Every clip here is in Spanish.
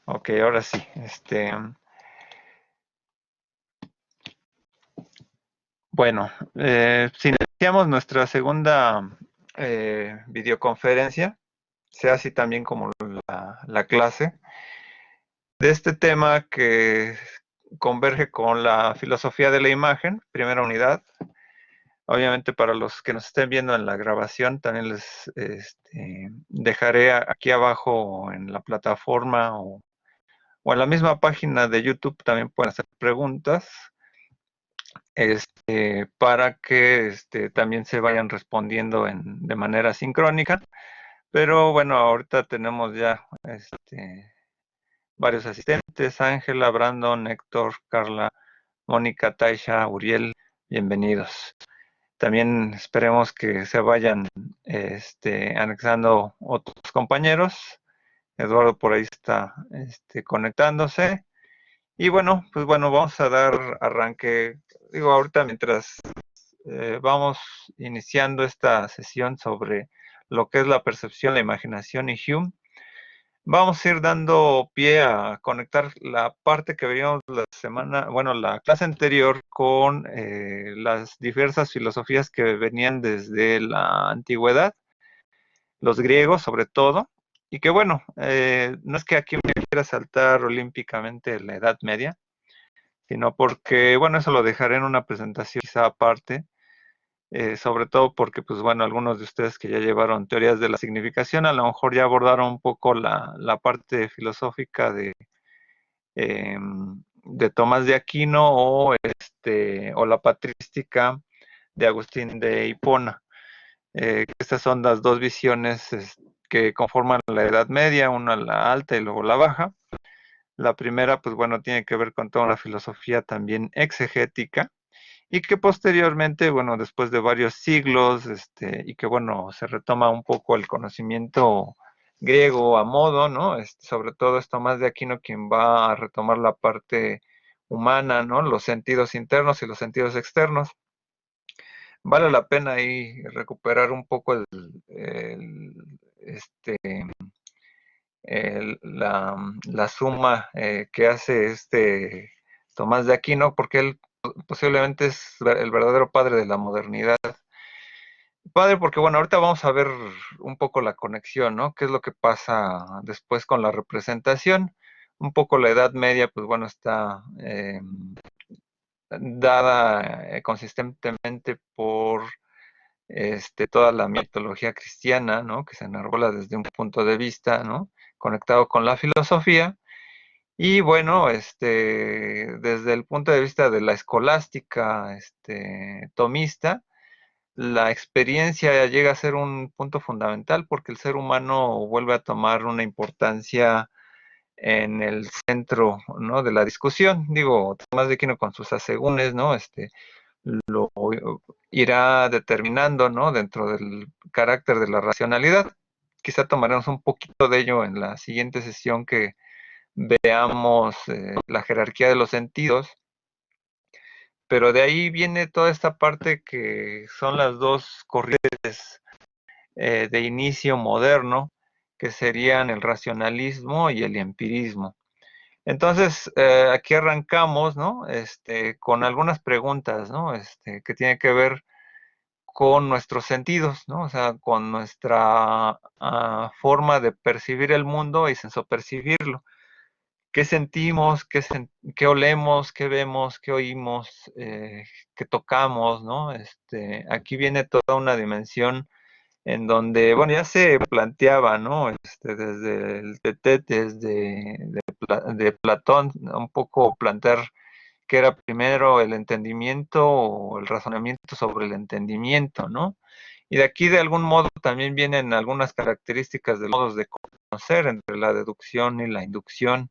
Ok, ahora sí. Bueno, si iniciamos nuestra segunda videoconferencia, sea así también como la clase, de este tema que converge con la filosofía de la imagen, primera unidad. Obviamente para los que nos estén viendo en la grabación, también les dejaré aquí abajo en la plataforma o en la misma página de YouTube también pueden hacer preguntas para que también se vayan respondiendo de manera sincrónica. Pero bueno, ahorita tenemos ya varios asistentes: Ángela, Brandon, Héctor, Carla, Mónica, Taisha, Uriel, bienvenidos. También esperemos que se vayan anexando otros compañeros. Eduardo por ahí está conectándose. Y bueno, pues bueno, vamos a dar arranque. Digo, ahorita mientras vamos iniciando esta sesión sobre lo que es la percepción, la imaginación y Hume, vamos a ir dando pie a conectar la parte que veíamos la semana, bueno, la clase anterior con las diversas filosofías que venían desde la antigüedad, los griegos sobre todo, y que bueno, no es que aquí me quiera saltar olímpicamente la Edad Media, sino porque, bueno, eso lo dejaré en una presentación quizá aparte, sobre todo porque, pues bueno, algunos de ustedes que ya llevaron teorías de la significación, a lo mejor ya abordaron un poco la parte filosófica eh, de Tomás de Aquino o la patrística de Agustín de Hipona. Estas son las dos visiones que conforman la Edad Media, una la alta y luego la baja. La primera, pues bueno, tiene que ver con toda una filosofía también exegética, y que posteriormente, bueno, después de varios siglos, y que bueno, se retoma un poco el conocimiento griego a modo, ¿no? Sobre todo es Tomás de Aquino quien va a retomar la parte humana, ¿no? Los sentidos internos y los sentidos externos. Vale la pena ahí recuperar un poco este, la suma que hace Tomás de Aquino, porque él posiblemente es el verdadero padre de la modernidad. Padre, porque bueno, ahorita vamos a ver un poco la conexión, ¿no? ¿Qué es lo que pasa después con la representación? Un poco la Edad Media, pues bueno, está dada consistentemente por toda la mitología cristiana, ¿no? Que se enarbola desde un punto de vista, ¿no? Conectado con la filosofía. Y bueno, desde el punto de vista de la escolástica tomista, la experiencia llega a ser un punto fundamental porque el ser humano vuelve a tomar una importancia en el centro, ¿no? De la discusión. Digo, Tomás de Aquino con sus asegúnes, ¿no? Lo irá determinando, ¿no? Dentro del carácter de la racionalidad. Quizá tomaremos un poquito de ello en la siguiente sesión que veamos la jerarquía de los sentidos, pero de ahí viene toda esta parte que son las dos corrientes de inicio moderno, que serían el racionalismo y el empirismo. Entonces, aquí arrancamos, ¿no? Con algunas preguntas, ¿no? Que tienen que ver con nuestros sentidos, ¿no? O sea, con nuestra forma de percibir el mundo y sensopercibirlo. ¿Qué sentimos? ¿Qué olemos? ¿Qué vemos? ¿Qué oímos? ¿Qué tocamos? ¿No? Aquí viene toda una dimensión en donde, bueno, ya se planteaba, ¿no? Desde el Tetetes de Platón, un poco plantear qué era primero el entendimiento o el razonamiento sobre el entendimiento, ¿no? Y de aquí, de algún modo, también vienen algunas características de los modos de conocer entre la deducción y la inducción.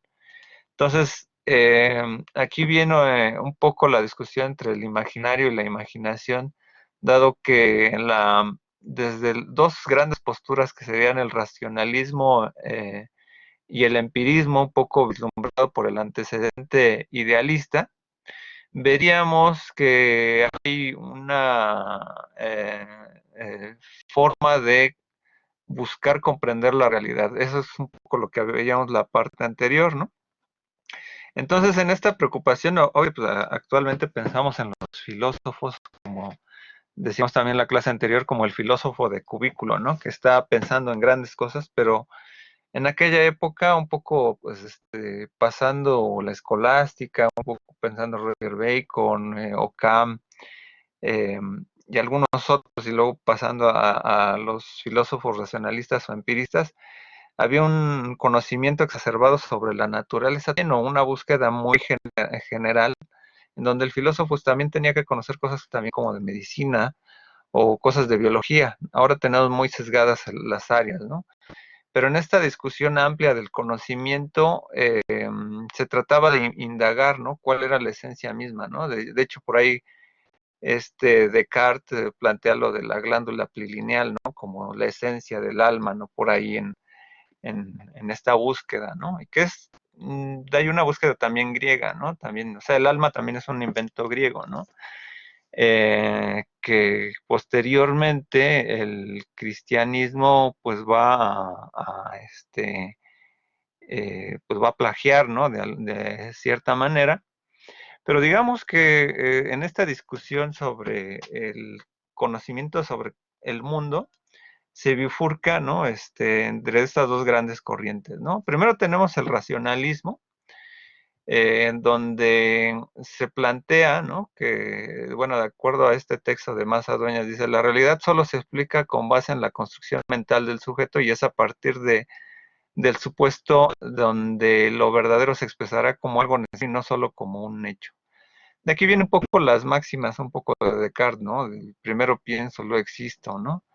Entonces, aquí viene un poco la discusión entre el imaginario y la imaginación, dado que desde dos grandes posturas que serían el racionalismo y el empirismo, un poco vislumbrado por el antecedente idealista, veríamos que hay una forma de buscar comprender la realidad. Eso es un poco lo que veíamos la parte anterior, ¿no? Entonces, en esta preocupación, hoy pues, actualmente pensamos en los filósofos, como decíamos también en la clase anterior, como el filósofo de cubículo, ¿no? Que está pensando en grandes cosas, pero en aquella época un poco, pues, pasando la escolástica, un poco pensando Roger Bacon, Occam, y algunos otros, y luego pasando a los filósofos racionalistas o empiristas, había un conocimiento exacerbado sobre la naturaleza, o una búsqueda muy general, en donde el filósofo también tenía que conocer cosas también como de medicina o cosas de biología. Ahora tenemos muy sesgadas las áreas, ¿no? Pero en esta discusión amplia del conocimiento se trataba de indagar, ¿no? ¿Cuál era la esencia misma, ¿no? De hecho, por ahí Descartes plantea lo de la glándula plilineal, ¿no? Como la esencia del alma, ¿no? Por ahí en esta búsqueda, ¿no? Y que hay una búsqueda también griega, ¿no? También, o sea, el alma también es un invento griego, ¿no? Que posteriormente el cristianismo pues pues va a plagiar, ¿no? De cierta manera, pero digamos que en esta discusión sobre el conocimiento sobre el mundo, se bifurca, ¿no? Entre estas dos grandes corrientes, ¿no? Primero tenemos el racionalismo, en donde se plantea, ¿no? Que, bueno, de acuerdo a este texto de Massa Dueñas, dice, la realidad solo se explica con base en la construcción mental del sujeto y es a partir del supuesto donde lo verdadero se expresará como algo necesario y no solo como un hecho. De aquí vienen un poco las máximas, un poco de Descartes, ¿no? Primero pienso, luego existo, ¿no?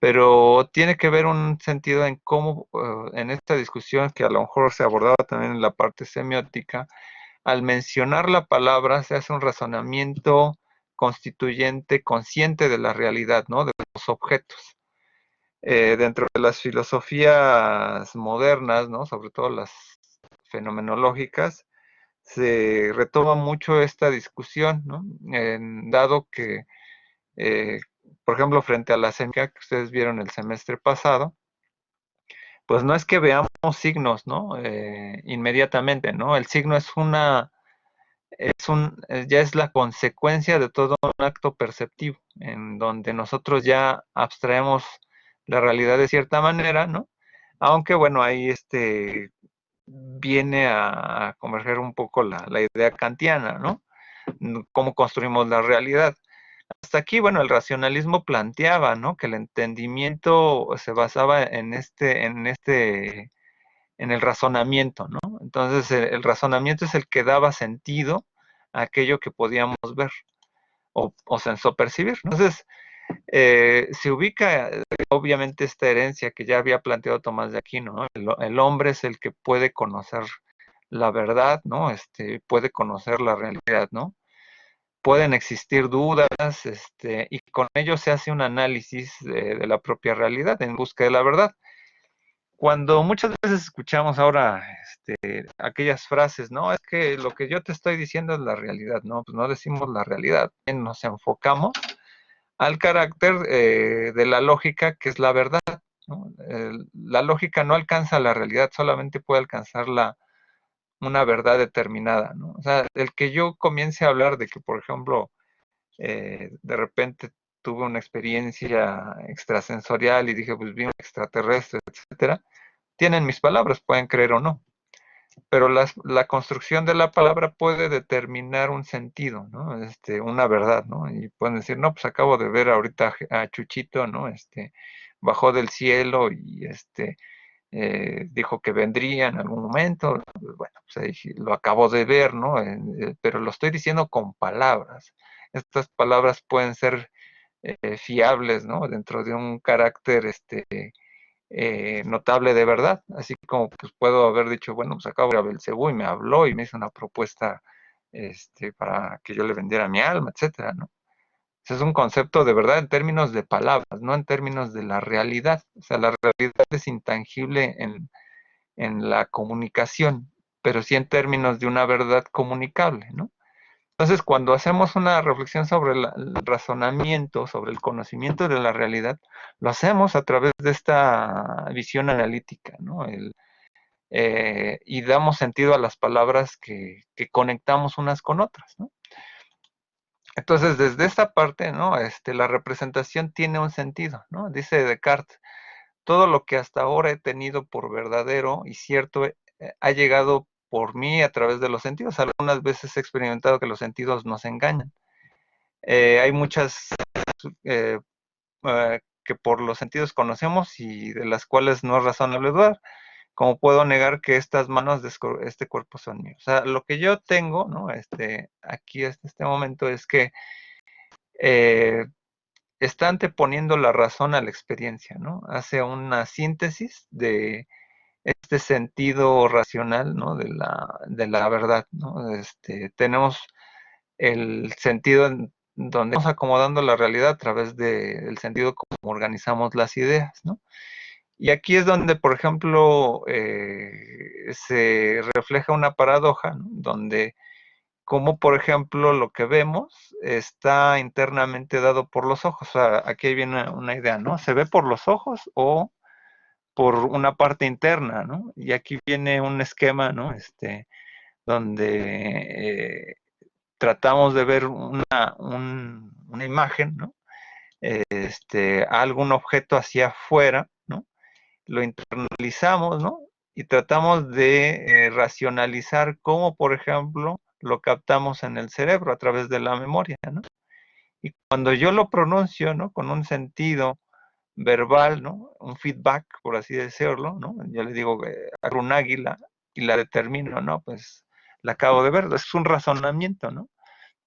Pero tiene que ver un sentido en cómo, en esta discusión que a lo mejor se abordaba también en la parte semiótica, al mencionar la palabra se hace un razonamiento constituyente, consciente de la realidad, ¿no? De los objetos. Dentro de las filosofías modernas, ¿no? Sobre todo las fenomenológicas, se retoma mucho esta discusión, ¿no? Dado que, eh, por ejemplo, frente a la semiótica que ustedes vieron el semestre pasado, pues no es que veamos signos, ¿no? Inmediatamente, ¿no? El signo ya es la consecuencia de todo un acto perceptivo, en donde nosotros ya abstraemos la realidad de cierta manera, ¿no? Aunque, bueno, ahí viene a converger un poco la idea kantiana, ¿no? Cómo construimos la realidad. Hasta aquí, bueno, el racionalismo planteaba, ¿no? Que el entendimiento se basaba en el razonamiento, ¿no? Entonces, el razonamiento es el que daba sentido a aquello que podíamos ver o sensopercibir. Entonces, se ubica, obviamente, esta herencia que ya había planteado Tomás de Aquino, ¿no? El hombre es el que puede conocer la verdad, ¿no? Puede conocer la realidad, ¿no? Pueden existir dudas, y con ello se hace un análisis de la propia realidad en busca de la verdad. Cuando muchas veces escuchamos ahora aquellas frases, no, es que lo que yo te estoy diciendo es la realidad, no, pues no decimos la realidad, nos enfocamos al carácter de la lógica, que es la verdad, ¿no? La lógica no alcanza la realidad, solamente puede alcanzar una verdad determinada, ¿no? O sea, el que yo comience a hablar de que, por ejemplo, de repente tuve una experiencia extrasensorial y dije, pues vi un extraterrestre, etcétera, tienen mis palabras, pueden creer o no, pero la construcción de la palabra puede determinar un sentido, ¿no? Una verdad, ¿no? Y pueden decir, no, pues acabo de ver ahorita a Chuchito, ¿no? Bajó del cielo y dijo que vendría en algún momento. Bueno, pues lo acabo de ver, ¿no? Pero lo estoy diciendo con palabras. Estas palabras pueden ser fiables, ¿no? Dentro de un carácter notable de verdad, así como pues puedo haber dicho, bueno, pues acabo de ir a Belcebú y me habló y me hizo una propuesta para que yo le vendiera mi alma, etcétera, ¿no? Ese es un concepto de verdad en términos de palabras, no en términos de la realidad. O sea, la realidad es intangible en la comunicación, pero sí en términos de una verdad comunicable, ¿no? Entonces, cuando hacemos una reflexión sobre el razonamiento, sobre el conocimiento de la realidad, lo hacemos a través de esta visión analítica, ¿no? Y damos sentido a las palabras que conectamos unas con otras, ¿no? Entonces, desde esta parte, ¿no? La representación tiene un sentido, ¿no? Dice Descartes, todo lo que hasta ahora he tenido por verdadero y cierto ha llegado por mí a través de los sentidos. Algunas veces he experimentado que los sentidos nos engañan. Hay muchas que por los sentidos conocemos y de las cuales no es razonable dudar. ¿Cómo puedo negar que estas manos de este cuerpo son míos? O sea, lo que yo tengo, ¿no? Aquí hasta este momento es que eh, está anteponiendo la razón a la experiencia, ¿no? Hace una síntesis de este sentido racional, ¿no? De la verdad, ¿no? Tenemos el sentido en donde estamos acomodando la realidad a través del sentido como organizamos las ideas, ¿no? Y aquí es donde, por ejemplo, se refleja una paradoja, ¿no? Donde, como por ejemplo, lo que vemos está internamente dado por los ojos. O sea, aquí viene una idea, ¿no? ¿Se ve por los ojos o por una parte interna, ¿no? Y aquí viene un esquema, ¿no? Donde tratamos de ver una imagen, ¿no? Algún objeto hacia afuera, ¿no? Lo internalizamos, ¿no? Y tratamos de racionalizar cómo, por ejemplo, lo captamos en el cerebro a través de la memoria, ¿no? Y cuando yo lo pronuncio, ¿no? Con un sentido verbal, ¿no? Un feedback, por así decirlo, ¿no? Yo le digo, agarro un águila y la determino, ¿no? Pues la acabo de ver, es un razonamiento, ¿no?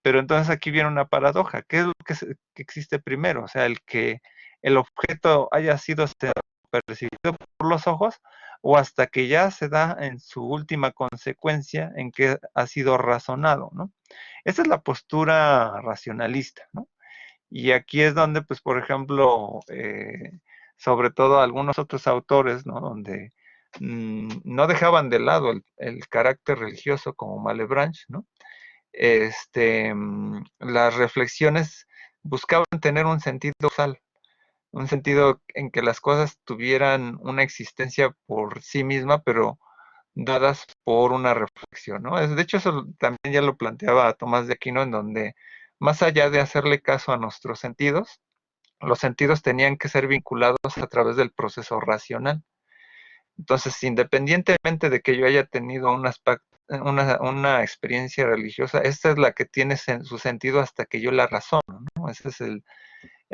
Pero entonces aquí viene una paradoja. ¿Qué es lo que existe primero? O sea, el que el objeto haya sido percibido por los ojos o hasta que ya se da en su última consecuencia en que ha sido razonado, ¿no? Esa es la postura racionalista, ¿no? Y aquí es donde, pues, por ejemplo, sobre todo algunos otros autores, ¿no? Donde no dejaban de lado el carácter religioso como Malebranche, ¿no? Las reflexiones buscaban tener un sentido universal, un sentido en que las cosas tuvieran una existencia por sí misma, pero dadas por una reflexión, ¿no? De hecho, eso también ya lo planteaba Tomás de Aquino, en donde más allá de hacerle caso a nuestros sentidos, los sentidos tenían que ser vinculados a través del proceso racional. Entonces, independientemente de que yo haya tenido una experiencia religiosa, esta es la que tiene su sentido hasta que yo la razono, ¿no? Ese es el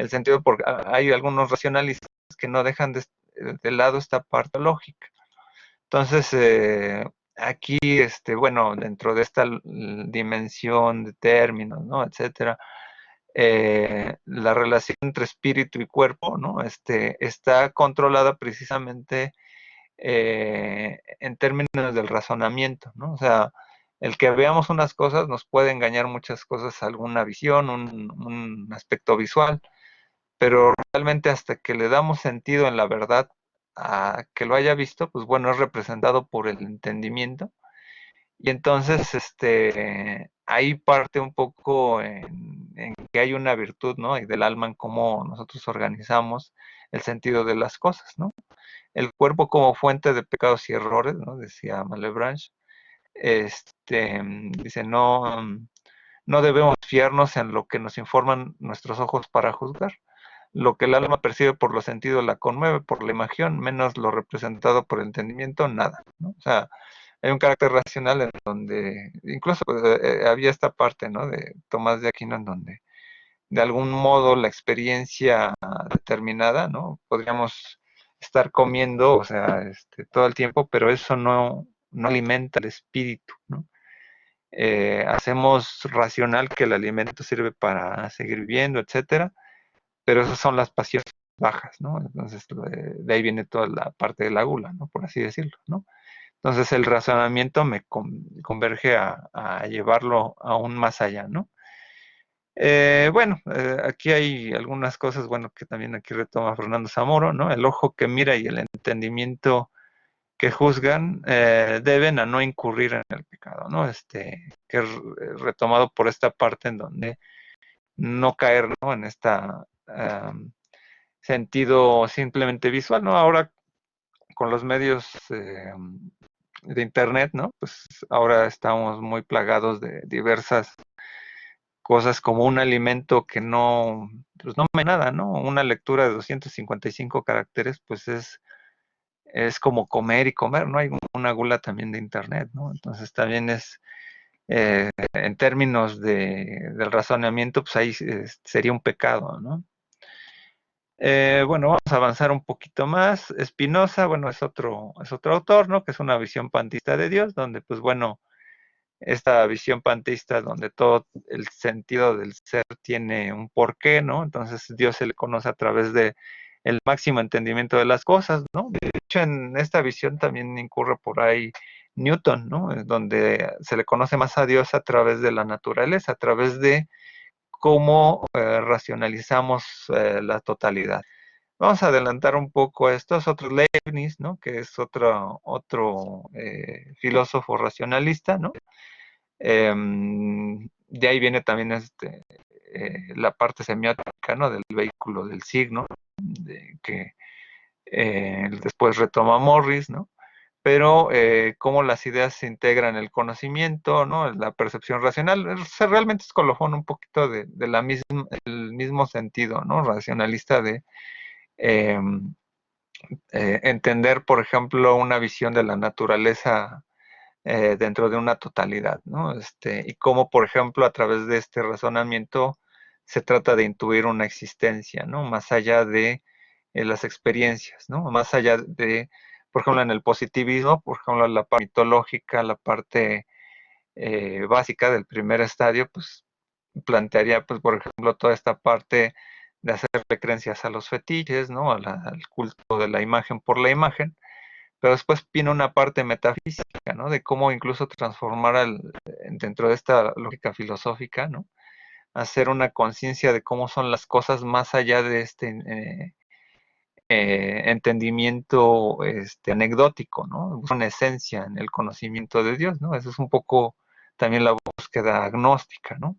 sentido, porque hay algunos racionalistas que no dejan de lado esta parte lógica. Entonces, aquí, bueno, dentro de esta dimensión de términos, ¿no? Etcétera, la relación entre espíritu y cuerpo, ¿no? Está controlada precisamente en términos del razonamiento, ¿no? O sea, el que veamos unas cosas nos puede engañar muchas cosas, alguna visión, un aspecto visual, pero realmente hasta que le damos sentido en la verdad a que lo haya visto, pues bueno, es representado por el entendimiento. Y entonces, ahí parte un poco en que hay una virtud, ¿no? Y del alma en cómo nosotros organizamos el sentido de las cosas, ¿no? El cuerpo como fuente de pecados y errores, ¿no? Decía Malebranche. Dice, no debemos fiarnos en lo que nos informan nuestros ojos para juzgar. Lo que el alma percibe por los sentidos la conmueve, por la imagen, menos lo representado por el entendimiento, nada, ¿no? O sea, hay un carácter racional en donde, incluso había esta parte, ¿no? De Tomás de Aquino, en donde de algún modo la experiencia determinada, ¿no? Podríamos estar comiendo, o sea, todo el tiempo, pero eso no alimenta el espíritu, ¿no? Hacemos racional que el alimento sirve para seguir viviendo, etcétera, pero esas son las pasiones bajas, ¿no? Entonces, de ahí viene toda la parte de la gula, ¿no? Por así decirlo, ¿no? Entonces, el razonamiento me converge a llevarlo aún más allá, ¿no? Bueno, aquí hay algunas cosas, bueno, que también aquí retoma Fernando Zamora, ¿no? El ojo que mira y el entendimiento que juzgan deben a no incurrir en el pecado, ¿no? que es retomado por esta parte en donde no caer, ¿no?, en esta sentido simplemente visual, ¿no? Ahora con los medios de internet, ¿no? Pues ahora estamos muy plagados de diversas cosas como un alimento que no, pues no me nada, ¿no? Una lectura de 255 caracteres, pues es como comer y comer, ¿no? Hay una gula también de internet, ¿no? Entonces también es, en términos del razonamiento, pues ahí sería un pecado, ¿no? Bueno, vamos a avanzar un poquito más. Spinoza, bueno, es otro autor, ¿no? Que es una visión panteísta de Dios, donde, pues bueno, esta visión panteísta donde todo el sentido del ser tiene un porqué, ¿no? Entonces Dios se le conoce a través de el máximo entendimiento de las cosas, ¿no? De hecho, en esta visión también incurre por ahí Newton, ¿no? Donde se le conoce más a Dios a través de la naturaleza, a través de cómo racionalizamos la totalidad. Vamos a adelantar un poco esto. Es otro Leibniz, ¿no? Que es otro filósofo racionalista, ¿no? De ahí viene también la parte semiótica, ¿no? Del vehículo del signo, que después retoma Morris, ¿no? Pero cómo las ideas se integran en el conocimiento, ¿no? La percepción racional, realmente es colofón un poquito de el mismo sentido, ¿no? Racionalista de eh, entender, por ejemplo, una visión de la naturaleza dentro de una totalidad, ¿no? Y cómo, por ejemplo, a través de este razonamiento se trata de intuir una existencia, ¿no? Más allá de las experiencias, ¿no? Más allá de, por ejemplo, en el positivismo, por ejemplo, la parte mitológica, la parte básica del primer estadio, pues plantearía, pues, por ejemplo, toda esta parte de hacerle creencias a los fetiches, ¿no? Al culto de la imagen por la imagen, pero después viene una parte metafísica, ¿no? De cómo incluso transformar dentro de esta lógica filosófica, ¿no? Hacer una conciencia de cómo son las cosas más allá de este entendimiento anecdótico, ¿no? Una esencia en el conocimiento de Dios, ¿no? Eso es un poco también la búsqueda agnóstica, ¿no?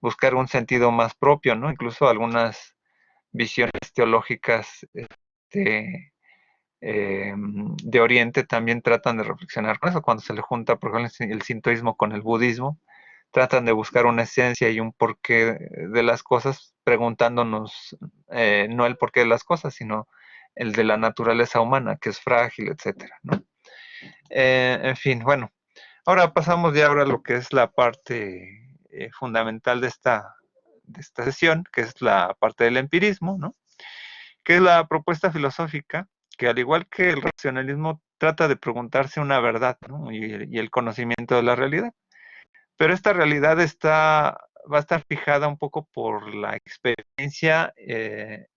Buscar un sentido más propio, ¿no? Incluso algunas visiones teológicas de Oriente también tratan de reflexionar con eso, cuando se le junta, por ejemplo, el sintoísmo con el budismo, tratan de buscar una esencia y un porqué de las cosas, preguntándonos no el porqué de las cosas, sino el de la naturaleza humana, que es frágil, etcétera, ¿no? En fin, bueno, ahora pasamos ya ahora a lo que es la parte fundamental de esta sesión, que es la parte del empirismo, ¿no? Que es la propuesta filosófica que, al igual que el racionalismo, trata de preguntarse una verdad, ¿no? Y el conocimiento de la realidad. Pero esta realidad va a estar fijada un poco por la experiencia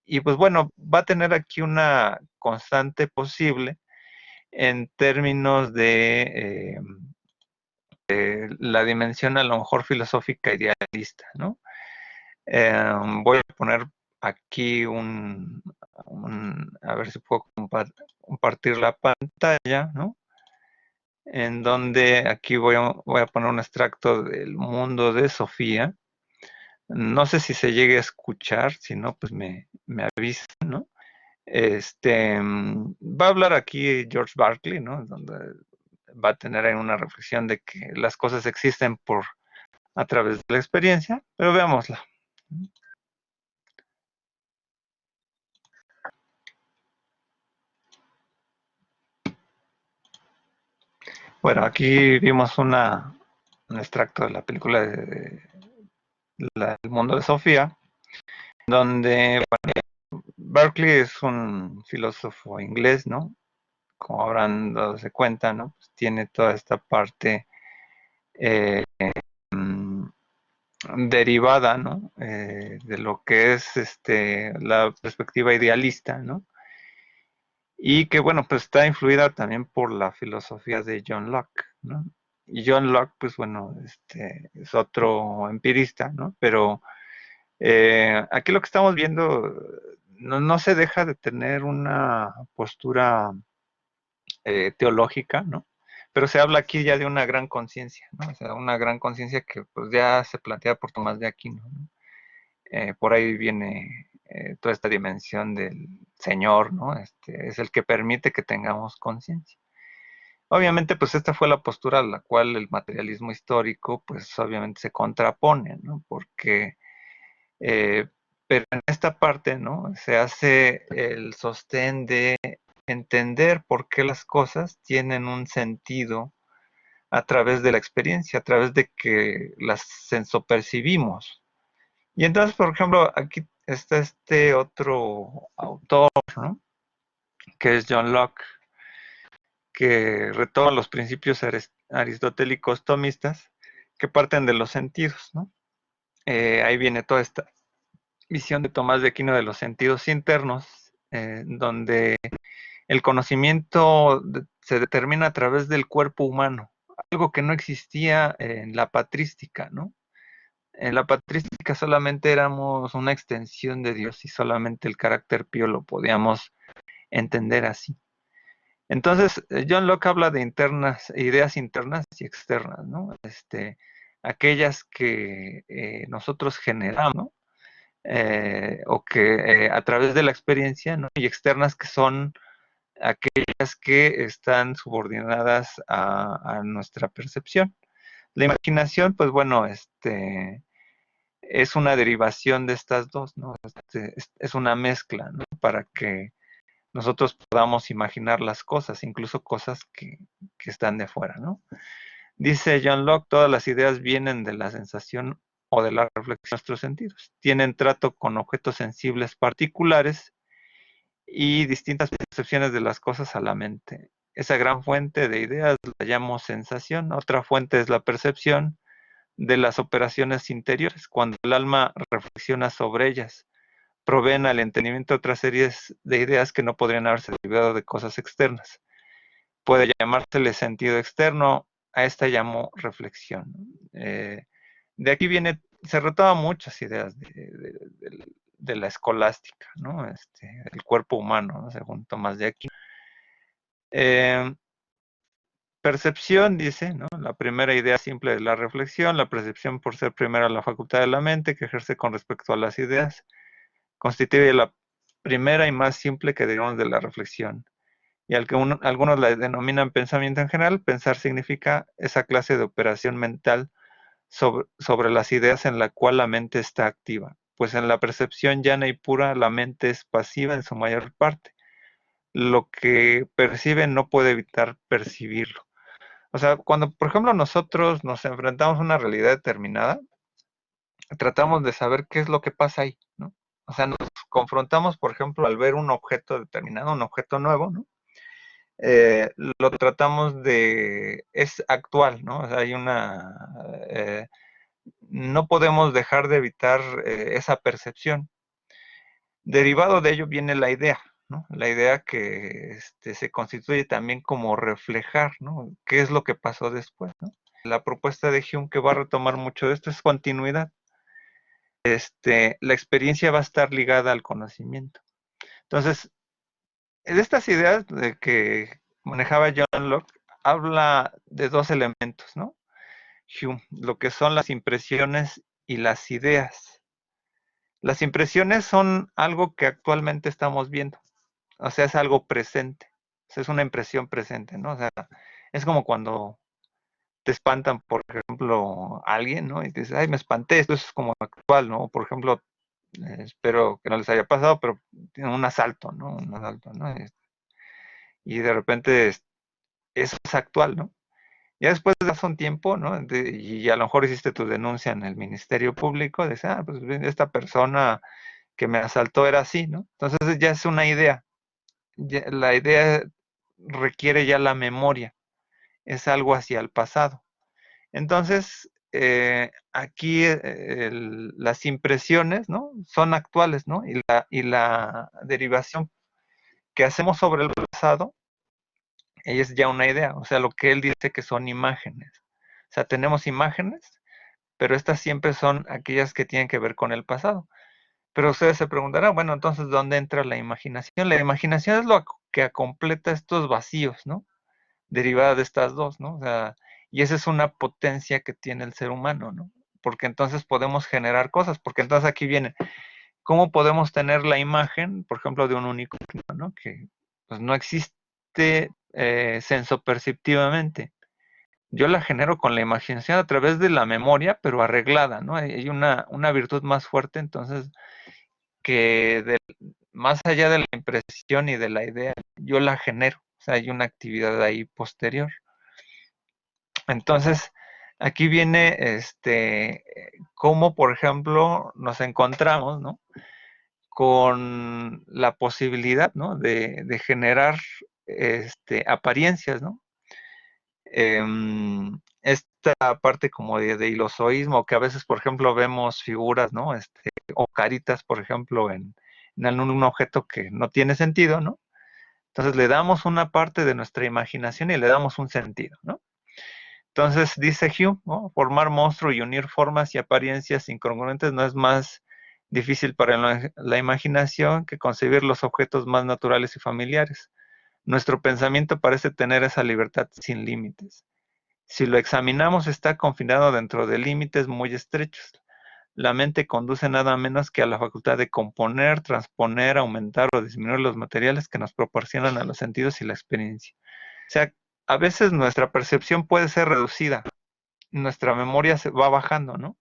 y pues bueno, va a tener aquí una constante posible en términos la dimensión a lo mejor filosófica idealista, ¿no? Voy a poner aquí a ver si puedo compartir la pantalla, ¿no? En donde aquí voy a poner un extracto del mundo de Sofía. No sé si se llegue a escuchar, si no, pues me avisan, ¿no? Va a hablar aquí George Berkeley, ¿no? Donde va a tener ahí una reflexión de que las cosas existen a través de la experiencia, pero veámosla. Bueno, aquí vimos un extracto de la película El mundo de Sofía, donde bueno, Berkeley es un filósofo inglés, ¿no? Como habrán dado cuenta, ¿no? Pues tiene toda esta parte eh, derivada, ¿no? De lo que es la perspectiva idealista, ¿no? Y que, bueno, pues está influida también por la filosofía de John Locke, ¿no? Y John Locke, pues bueno, es otro empirista, ¿no? Pero aquí lo que estamos viendo no se deja de tener una postura teológica, ¿no? pero se habla aquí ya de una gran conciencia, ¿no? O sea, una gran conciencia que pues ya se plantea por Tomás de Aquino, ¿no? Por ahí viene toda esta dimensión del Señor, ¿no? Es el que permite que tengamos conciencia. Obviamente, pues esta fue la postura a la cual el materialismo histórico, pues obviamente se contrapone, ¿no? Porque, pero en esta parte, ¿no? Se hace el sostén de entender por qué las cosas tienen un sentido a través de la experiencia, a través de que las sensopercibimos. Y entonces, por ejemplo, aquí está este otro autor, ¿no? Que es John Locke, que retoma los principios aristotélicos tomistas que parten de los sentidos, ¿no? Ahí viene toda esta visión de Tomás de Aquino de los sentidos internos, donde el conocimiento se determina a través del cuerpo humano, algo que no existía en la patrística, ¿no? En la patrística solamente éramos una extensión de Dios y solamente el carácter pío lo podíamos entender así. Entonces, John Locke habla de ideas internas y externas, ¿no? Aquellas que nosotros generamos, ¿no? O que a través de la experiencia, ¿no? Y externas que son aquellas que están subordinadas a nuestra percepción. La imaginación, pues bueno, es una derivación de estas dos, ¿no? Es una mezcla, ¿no? Para que nosotros podamos imaginar las cosas, incluso cosas que están de fuera, ¿no? Dice John Locke, todas las ideas vienen de la sensación o de la reflexión de nuestros sentidos. Tienen trato con objetos sensibles particulares y distintas percepciones de las cosas a la mente. Esa gran fuente de ideas la llamo sensación. Otra fuente es la percepción de las operaciones interiores, cuando el alma reflexiona sobre ellas. Proveen al entendimiento otras series de ideas que no podrían haberse derivado de cosas externas. Puede llamársele sentido externo, a esta llamo reflexión. De aquí viene, se retoma muchas ideas de la escolástica, ¿no? El cuerpo humano, ¿no? Según Tomás de Aquino. Percepción, dice, ¿no? La primera idea simple de la reflexión, la percepción por ser primera la facultad de la mente que ejerce con respecto a las ideas, constituye la primera y más simple que digamos de la reflexión. Y al que algunos la denominan pensamiento en general, pensar significa esa clase de operación mental sobre las ideas en la cual la mente está activa, pues en la percepción llana y pura la mente es pasiva en su mayor parte. Lo que percibe no puede evitar percibirlo. O sea, cuando, por ejemplo, nosotros nos enfrentamos a una realidad determinada, tratamos de saber qué es lo que pasa ahí, ¿no? O sea, nos confrontamos, por ejemplo, al ver un objeto determinado, un objeto nuevo, ¿no? Lo tratamos de, es actual, ¿no? O sea, no podemos dejar de evitar esa percepción. Derivado de ello viene la idea, ¿no? La idea que se constituye también como reflejar, ¿no? ¿Qué es lo que pasó después, ¿no? La propuesta de Hume, que va a retomar mucho de esto, es continuidad. La experiencia va a estar ligada al conocimiento. Entonces, de estas ideas de que manejaba John Locke, habla de dos elementos, ¿no? Hume, lo que son las impresiones y las ideas. Las impresiones son algo que actualmente estamos viendo, o sea, es algo presente, o sea, es una impresión presente, ¿no? O sea, es como cuando te espantan, por ejemplo, a alguien, ¿no? Y dices, ay, me espanté, esto es como actual, ¿no? Por ejemplo, espero que no les haya pasado, pero tienen un asalto, ¿no? Un asalto, ¿no? Y de repente eso es actual, ¿no? Ya después de hace un tiempo, ¿no? Y a lo mejor hiciste tu denuncia en el Ministerio Público, dices, ah, pues esta persona que me asaltó era así, ¿no? Entonces ya es una idea. La idea requiere ya la memoria, es algo hacia el pasado. Entonces, aquí las impresiones, ¿no? Son actuales, ¿no? Y la derivación que hacemos sobre el pasado es ya una idea, o sea, lo que él dice que son imágenes. O sea, tenemos imágenes, pero estas siempre son aquellas que tienen que ver con el pasado. Pero ustedes se preguntarán, bueno, entonces, ¿dónde entra la imaginación? La imaginación es lo que completa estos vacíos, ¿no? derivada de estas dos, ¿no? O sea, y esa es una potencia que tiene el ser humano, ¿no? Porque entonces podemos generar cosas, porque entonces aquí viene, ¿cómo podemos tener la imagen, por ejemplo, de un unicornio, ¿no? Que pues no existe sensoperceptivamente. Yo la genero con la imaginación a través de la memoria, pero arreglada, ¿no? Hay una virtud más fuerte, entonces, que más allá de la impresión y de la idea, yo la genero. O sea, hay una actividad ahí posterior. Entonces, aquí viene cómo, por ejemplo, nos encontramos, ¿no? Con la posibilidad, ¿no? De generar apariencias, ¿no? Esta parte como de ilosoísmo, que a veces, por ejemplo, vemos figuras, ¿no? O caritas, por ejemplo, en algún objeto que no tiene sentido, ¿no? Entonces le damos una parte de nuestra imaginación y le damos un sentido, ¿no? Entonces dice Hume, ¿no? Formar monstruo y unir formas y apariencias incongruentes no es más difícil para la imaginación que concebir los objetos más naturales y familiares. Nuestro pensamiento parece tener esa libertad sin límites. Si lo examinamos, está confinado dentro de límites muy estrechos. La mente conduce nada menos que a la facultad de componer, transponer, aumentar o disminuir los materiales que nos proporcionan a los sentidos y la experiencia. O sea, a veces nuestra percepción puede ser reducida, nuestra memoria se va bajando, ¿no?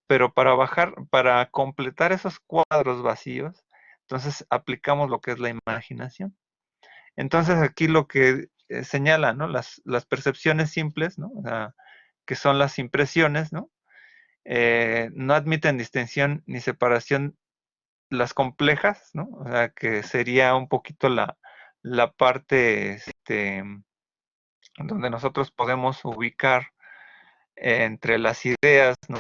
Pero para completar esos cuadros vacíos, entonces aplicamos lo que es la imaginación. Entonces aquí lo que señala, ¿no? Las percepciones simples, ¿no? O sea, que son las impresiones, ¿no? No admiten distinción ni separación. Las complejas, ¿no? O sea, que sería un poquito la parte donde nosotros podemos ubicar entre las ideas, ¿no?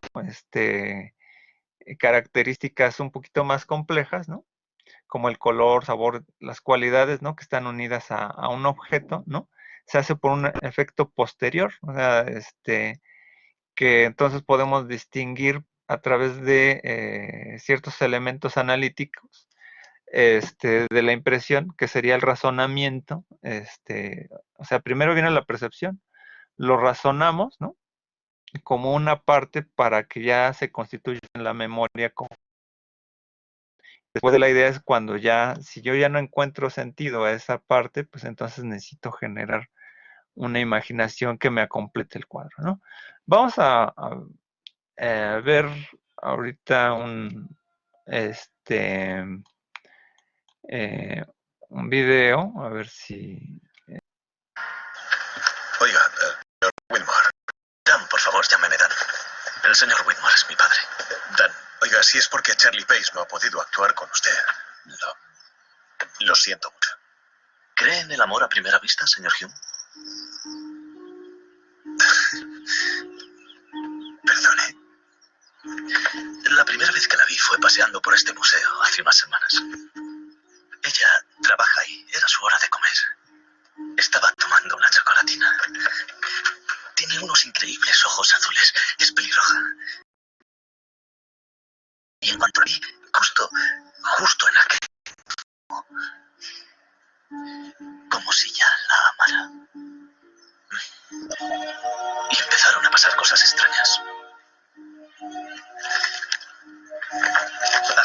Características un poquito más complejas, ¿no? Como el color, sabor, las cualidades, ¿no? Que están unidas a un objeto, ¿no? Se hace por un efecto posterior, o sea, que entonces podemos distinguir a través de ciertos elementos analíticos de la impresión, que sería el razonamiento. O sea, primero viene la percepción, lo razonamos, ¿no? Como una parte para que ya se constituya en la memoria. Después de la idea es cuando ya, si yo ya no encuentro sentido a esa parte, pues entonces necesito generar una imaginación que me complete el cuadro, ¿no? Vamos a ver ahorita este, eh, un video, a ver si... Oiga, señor Whitmore. Dan, por favor, llámeme Dan. El señor Whitmore es mi padre. Dan, oiga, si es porque Charlie Pace no ha podido actuar con usted, lo siento mucho. ¿Cree en el amor a primera vista, señor Hume? Perdone. La primera vez que la vi fue paseando por este museo hace unas semanas. Ella trabaja ahí, era su hora de comer. Estaba tomando una chocolatina. Tiene unos increíbles ojos azules, es pelirroja. Y en cuanto la vi, justo en aquel... como si ya la amara. Y empezaron a pasar cosas extrañas.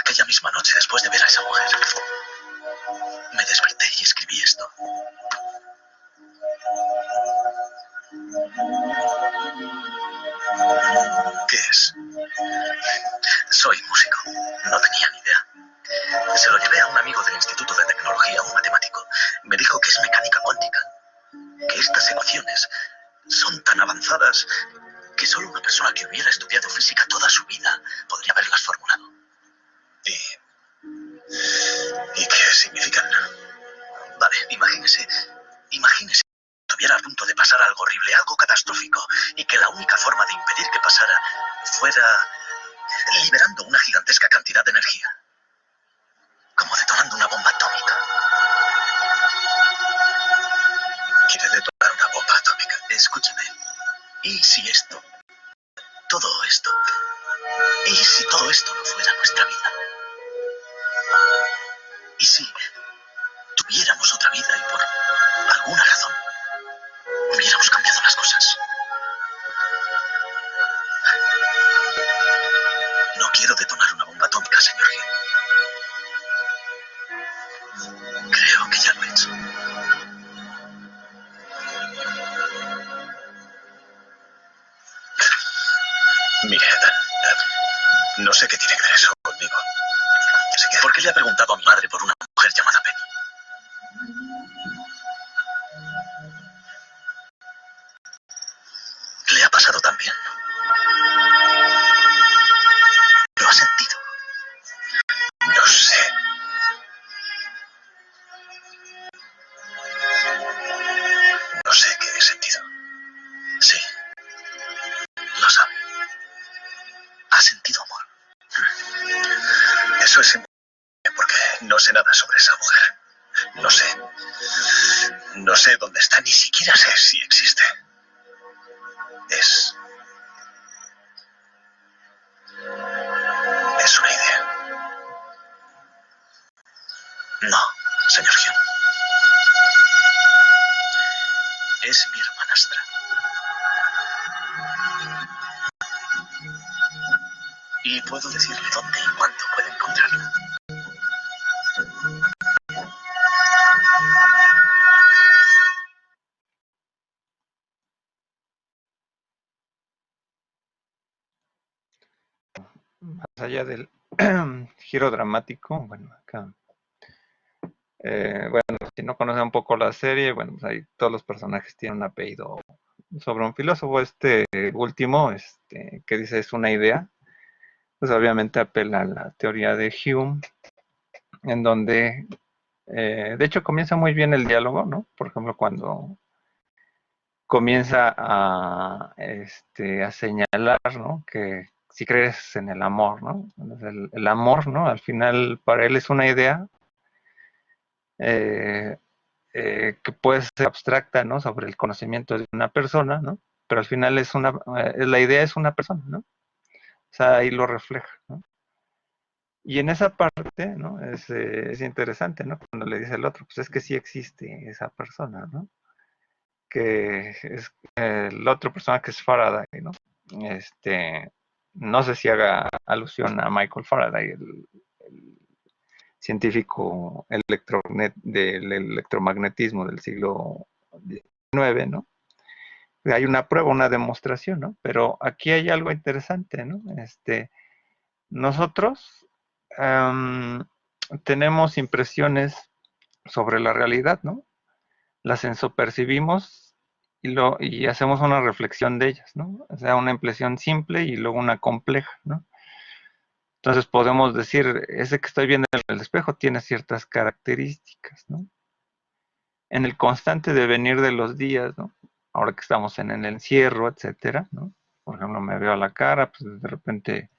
Aquella misma noche, después de ver a esa mujer, me desperté y escribí esto. ¿Qué es? Soy músico. No tenía ni idea. Se lo llevé a un amigo del Instituto de Tecnología, un matemático. Me dijo que es mecánica cuántica. Que estas ecuaciones son tan avanzadas que solo una persona que hubiera estudiado física toda su vida podría haberlas formulado. ¿Y qué significan? Vale, imagínese que estuviera a punto de pasar algo horrible, algo catastrófico, y que la única forma de impedir que pasara fuera liberando una gigantesca cantidad de energía. Como detonando una bomba atómica. ¿Quiere detonar una bomba atómica? Escúcheme. ¿Y si todo esto no fuera nuestra vida? ¿Y si tuviéramos otra vida y por alguna razón hubiéramos cambiado las cosas. No quiero detonar una bomba atómica, señor Hill. Creo que ya lo he hecho. Mire, no sé qué tiene que ver eso conmigo. ¿Por qué le ha preguntado a mi madre por una mujer llamada Penny? ¿Le ha pasado también? ¿Lo ha sentido? No sé. No sé qué he sentido. Sí, lo sabe. Ha sentido amor. Eso es importante porque no sé nada sobre esa mujer. No sé. No sé dónde está, ni siquiera sé si existe. Es una idea. No, señor Hume. Es mi hermanastra. Y puedo decirle dónde y cuándo puede encontrarla. Más allá del giro dramático, bueno, acá, bueno, si no conocen un poco la serie, bueno, pues ahí todos los personajes tienen un apellido sobre un filósofo. Este último, que dice es una idea, pues obviamente apela a la teoría de Hume, en donde, de hecho, comienza muy bien el diálogo, ¿no? Por ejemplo, cuando comienza a señalar, ¿no? Que si crees en el amor, ¿no? El amor, ¿no? Al final, para él es una idea eh, que puede ser abstracta, ¿no? Sobre el conocimiento de una persona, ¿no? Pero al final la idea es una persona, ¿no? O sea, ahí lo refleja, ¿no? Y en esa parte, ¿no? Es interesante, ¿no? Cuando le dice el otro, pues es que sí existe esa persona, ¿no? Que es el otro persona que es Faraday, ¿no? Este, no sé si haga alusión a Michael Faraday, el científico del electromagnetismo del siglo XIX, ¿no? Hay una prueba, una demostración, ¿no? Pero aquí hay algo interesante, ¿no? Nosotros tenemos impresiones sobre la realidad, ¿no? Las ensopercibimos y hacemos una reflexión de ellas, ¿no? O sea, una impresión simple y luego una compleja, ¿no? Entonces podemos decir, ese que estoy viendo en el espejo tiene ciertas características, ¿no? En el constante devenir de los días, ¿no? Ahora que estamos en el encierro, etcétera, ¿no? Por ejemplo, me veo a la cara, pues de repente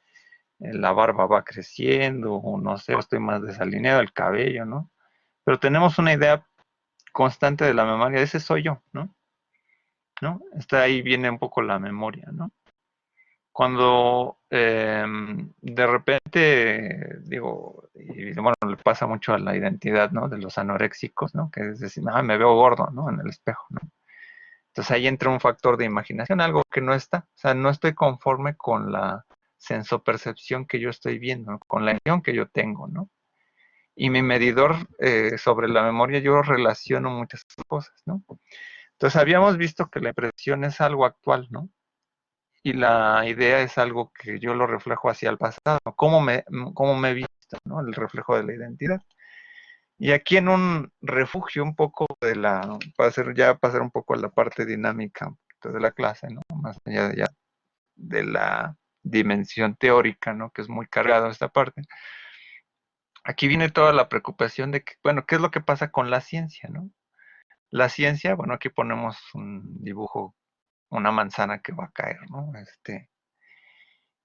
la barba va creciendo, o no sé, estoy más desalineado, el cabello, ¿no? Pero tenemos una idea constante de la memoria, ese soy yo, ¿no? ¿No? Está ahí viene un poco la memoria, ¿no? Cuando de repente, digo, y bueno, le pasa mucho a la identidad, ¿no? De los anoréxicos, ¿no? Que es decir, me veo gordo, ¿no? En el espejo, ¿no? Entonces ahí entra un factor de imaginación, algo que no está. O sea, no estoy conforme con la sensopercepción que yo estoy viendo, ¿no? Con la emoción que yo tengo, ¿no? Y mi medidor sobre la memoria, yo relaciono muchas cosas, ¿no? Entonces habíamos visto que la impresión es algo actual, ¿no? Y la idea es algo que yo lo reflejo hacia el pasado, cómo me he visto, ¿no? El reflejo de la identidad. Y aquí en un refugio un poco pasar un poco a la parte dinámica de la clase, ¿no? Más allá de la dimensión teórica, ¿no? Que es muy cargado esta parte. Aquí viene toda la preocupación de que, bueno, ¿qué es lo que pasa con la ciencia, ¿no? La ciencia, bueno, aquí ponemos un dibujo, una manzana que va a caer, ¿no?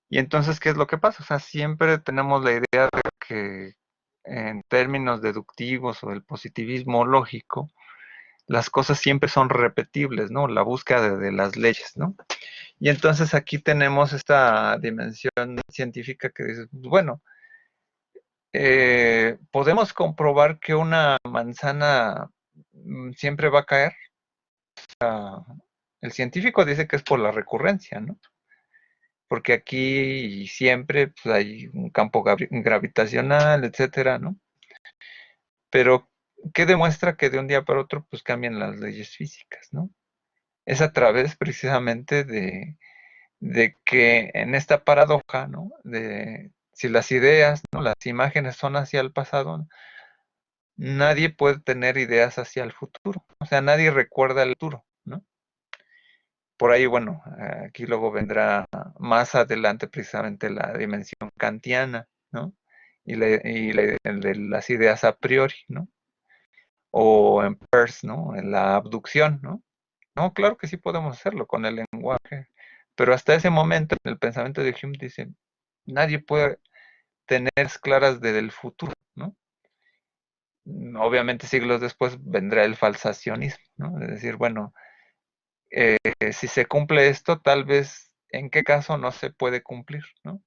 Y entonces, ¿qué es lo que pasa? O sea, siempre tenemos la idea de que en términos deductivos o del positivismo lógico, las cosas siempre son repetibles, ¿no? La búsqueda de las leyes, ¿no? Y entonces aquí tenemos esta dimensión científica que dice, bueno, podemos comprobar que una manzana siempre va a caer. El científico dice que es por la recurrencia, ¿no? Porque aquí siempre pues, hay un campo gravitacional, etcétera, ¿no? Pero, ¿qué demuestra que de un día para otro pues cambian las leyes físicas, ¿no? Es a través precisamente de que en esta paradoja, ¿no? De si las ideas, ¿no? Las imágenes son hacia el pasado, nadie puede tener ideas hacia el futuro. O sea, nadie recuerda el futuro, ¿no? Por ahí, bueno, aquí luego vendrá más adelante precisamente la dimensión kantiana, ¿no? El de las ideas a priori, ¿no? O en Peirce, ¿no? En la abducción, ¿no? No, claro que sí podemos hacerlo con el lenguaje, pero hasta ese momento en el pensamiento de Hume dice, nadie puede tener claras del futuro, ¿no? Obviamente siglos después vendrá el falsacionismo, ¿no? Es decir, bueno, si se cumple esto, tal vez en qué caso no se puede cumplir, ¿no?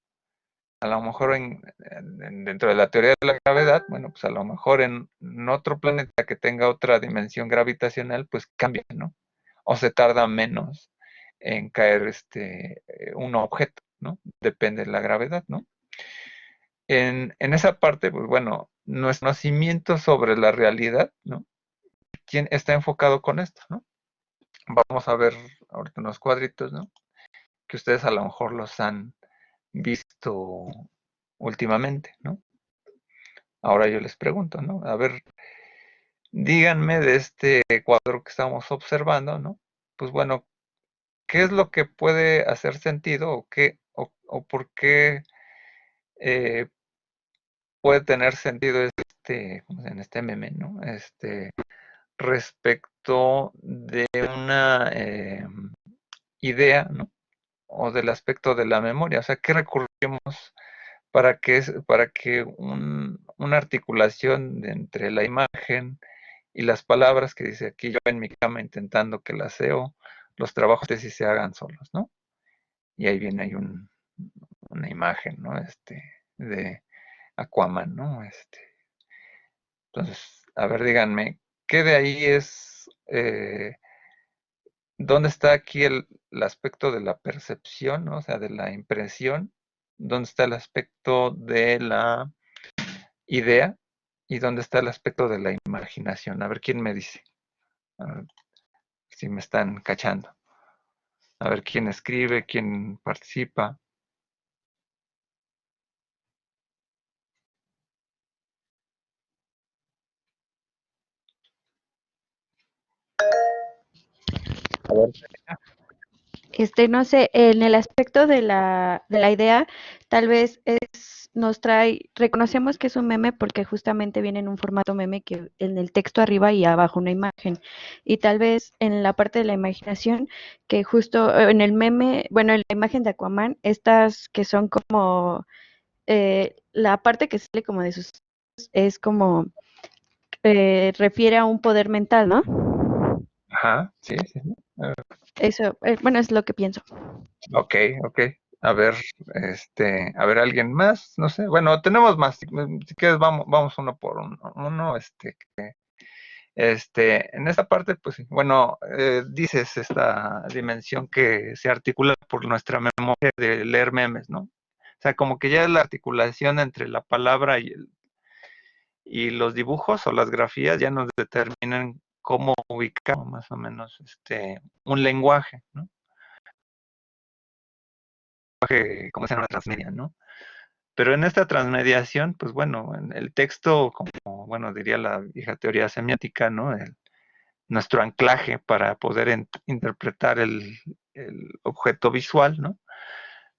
A lo mejor dentro de la teoría de la gravedad, bueno, pues a lo mejor en otro planeta que tenga otra dimensión gravitacional, pues cambia, ¿no? O se tarda menos en caer un objeto, ¿no? Depende de la gravedad, ¿no? En esa parte, pues bueno, nuestro conocimiento sobre la realidad, ¿no? ¿Quién está enfocado con esto, ¿no? Vamos a ver ahorita unos cuadritos, ¿no? Que ustedes a lo mejor los han visto últimamente, ¿no? Ahora yo les pregunto, ¿no? A ver, díganme de este cuadro que estamos observando, ¿no? Pues bueno, ¿qué es lo que puede hacer sentido o qué o por qué eh, puede tener sentido en este meme, ¿no? Respecto de una idea, ¿no? O del aspecto de la memoria, o sea, ¿qué recurrimos para que una articulación entre la imagen y las palabras que dice aquí yo en mi cama intentando que la SEO, los trabajos de si se hagan solos, ¿no? Y ahí viene hay una imagen, ¿no? De Aquaman, ¿no? Entonces, a ver, díganme, ¿qué de ahí es, dónde está aquí el aspecto de la percepción, ¿no? O sea, de la impresión? ¿Dónde está el aspecto de la idea? ¿Y dónde está el aspecto de la imaginación? A ver, ¿quién me dice? A ver si me están cachando. A ver quién escribe, quién participa. A ver. No sé, en el aspecto de la idea, tal vez nos trae, reconocemos que es un meme porque justamente viene en un formato meme que en el texto arriba y abajo una imagen. Y tal vez en la parte de la imaginación, que justo en el meme, bueno, en la imagen de Aquaman, estas que son como, la parte que sale como de sus, es como, refiere a un poder mental, ¿no? Ajá, sí, sí, sí. Eso, bueno, es lo que pienso. Ok, ok. A ver, a ver, alguien más, no sé. Bueno, tenemos más. Si quieres, vamos uno por uno. En esta parte, pues, sí, bueno, dices esta dimensión que se articula por nuestra memoria de leer memes, ¿no? O sea, como que ya es la articulación entre la palabra y los dibujos o las grafías ya nos determinan cómo ubicar más o menos un lenguaje, ¿no? Como se llama transmedia, ¿no? Pero en esta transmediación, pues bueno, en el texto, como, bueno, diría la vieja teoría semiótica, ¿no? Nuestro anclaje para poder interpretar el objeto visual, ¿no?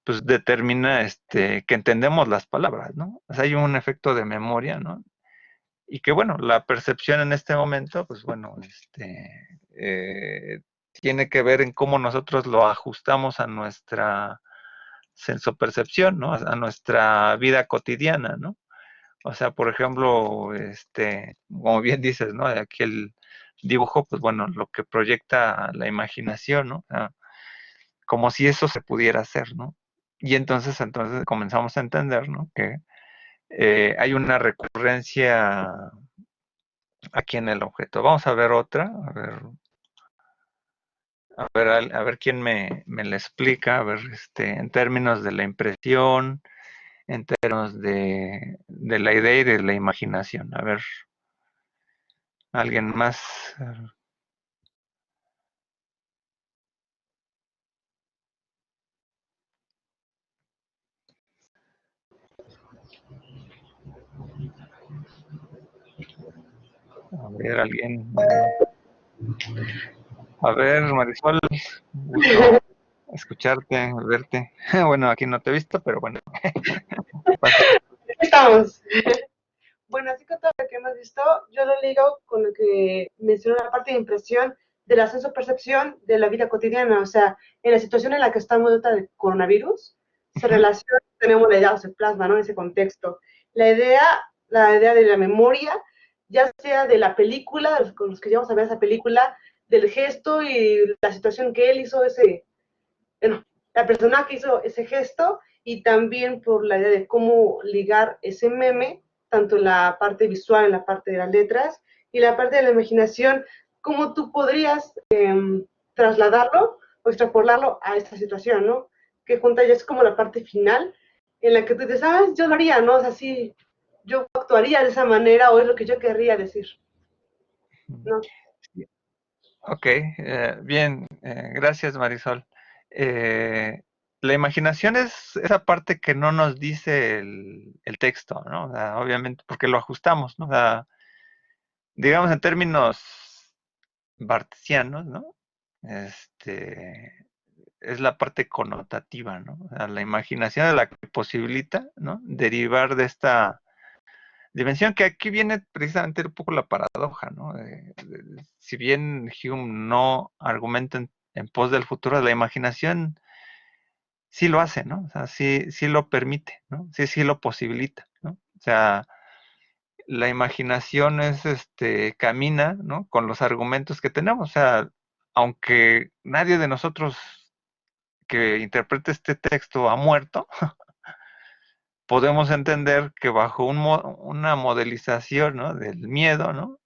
Pues determina que entendemos las palabras, ¿no? O sea, hay un efecto de memoria, ¿no? Y que bueno, la percepción en este momento, pues bueno, tiene que ver en cómo nosotros lo ajustamos a nuestra sensopercepción, ¿no? A nuestra vida cotidiana, ¿no? O sea, por ejemplo, como bien dices, ¿no? Aquí el dibujo, pues bueno, lo que proyecta la imaginación, ¿no? O sea, como si eso se pudiera hacer, ¿no? Y entonces comenzamos a entender, ¿no? Que hay una recurrencia aquí en el objeto. Vamos a ver otra, a ver, a ver quién me le explica, a ver, en términos de la impresión, en términos de la idea y de la imaginación. A ver, alguien más. A ver, alguien. A ver, Marisol, gusto escucharte, verte. Bueno, aquí no te he visto, pero bueno. Estamos. Bueno, así que todo lo que hemos visto, yo lo ligo con lo que mencionó la parte de impresión de la senso-percepción de la vida cotidiana. O sea, en la situación en la que estamos ahorita del coronavirus, se relaciona, tenemos la idea, o se plasma, ¿no? En ese contexto. La idea de la memoria, ya sea de la película, con los que llevamos a ver esa película, del gesto y la situación que él hizo ese, bueno, la persona que hizo ese gesto y también por la idea de cómo ligar ese meme, tanto en la parte visual, en la parte de las letras y la parte de la imaginación, cómo tú podrías trasladarlo o extrapolarlo a esta situación, ¿no? Que junta ya es como la parte final en la que tú dices, ah, yo lo haría, ¿no? O sea, sí, yo actuaría de esa manera o es lo que yo querría decir, ¿no? Ok, bien, gracias Marisol. La imaginación es esa parte que no nos dice el texto, ¿no? O sea, obviamente, porque lo ajustamos, ¿no? O sea, digamos en términos bartesianos, ¿no? Es la parte connotativa, ¿no? O sea, la imaginación es la que posibilita, ¿no? Derivar de esta dimensión, que aquí viene precisamente un poco la paradoja, ¿no? Si bien Hume no argumenta en pos del futuro, la imaginación sí lo hace, ¿no? O sea, sí lo permite, ¿no? Sí lo posibilita, ¿no? O sea, la imaginación es, camina, ¿no? Con los argumentos que tenemos, o sea, aunque nadie de nosotros que interprete este texto ha muerto, podemos entender que bajo una modelización, ¿no? Del miedo, ¿no?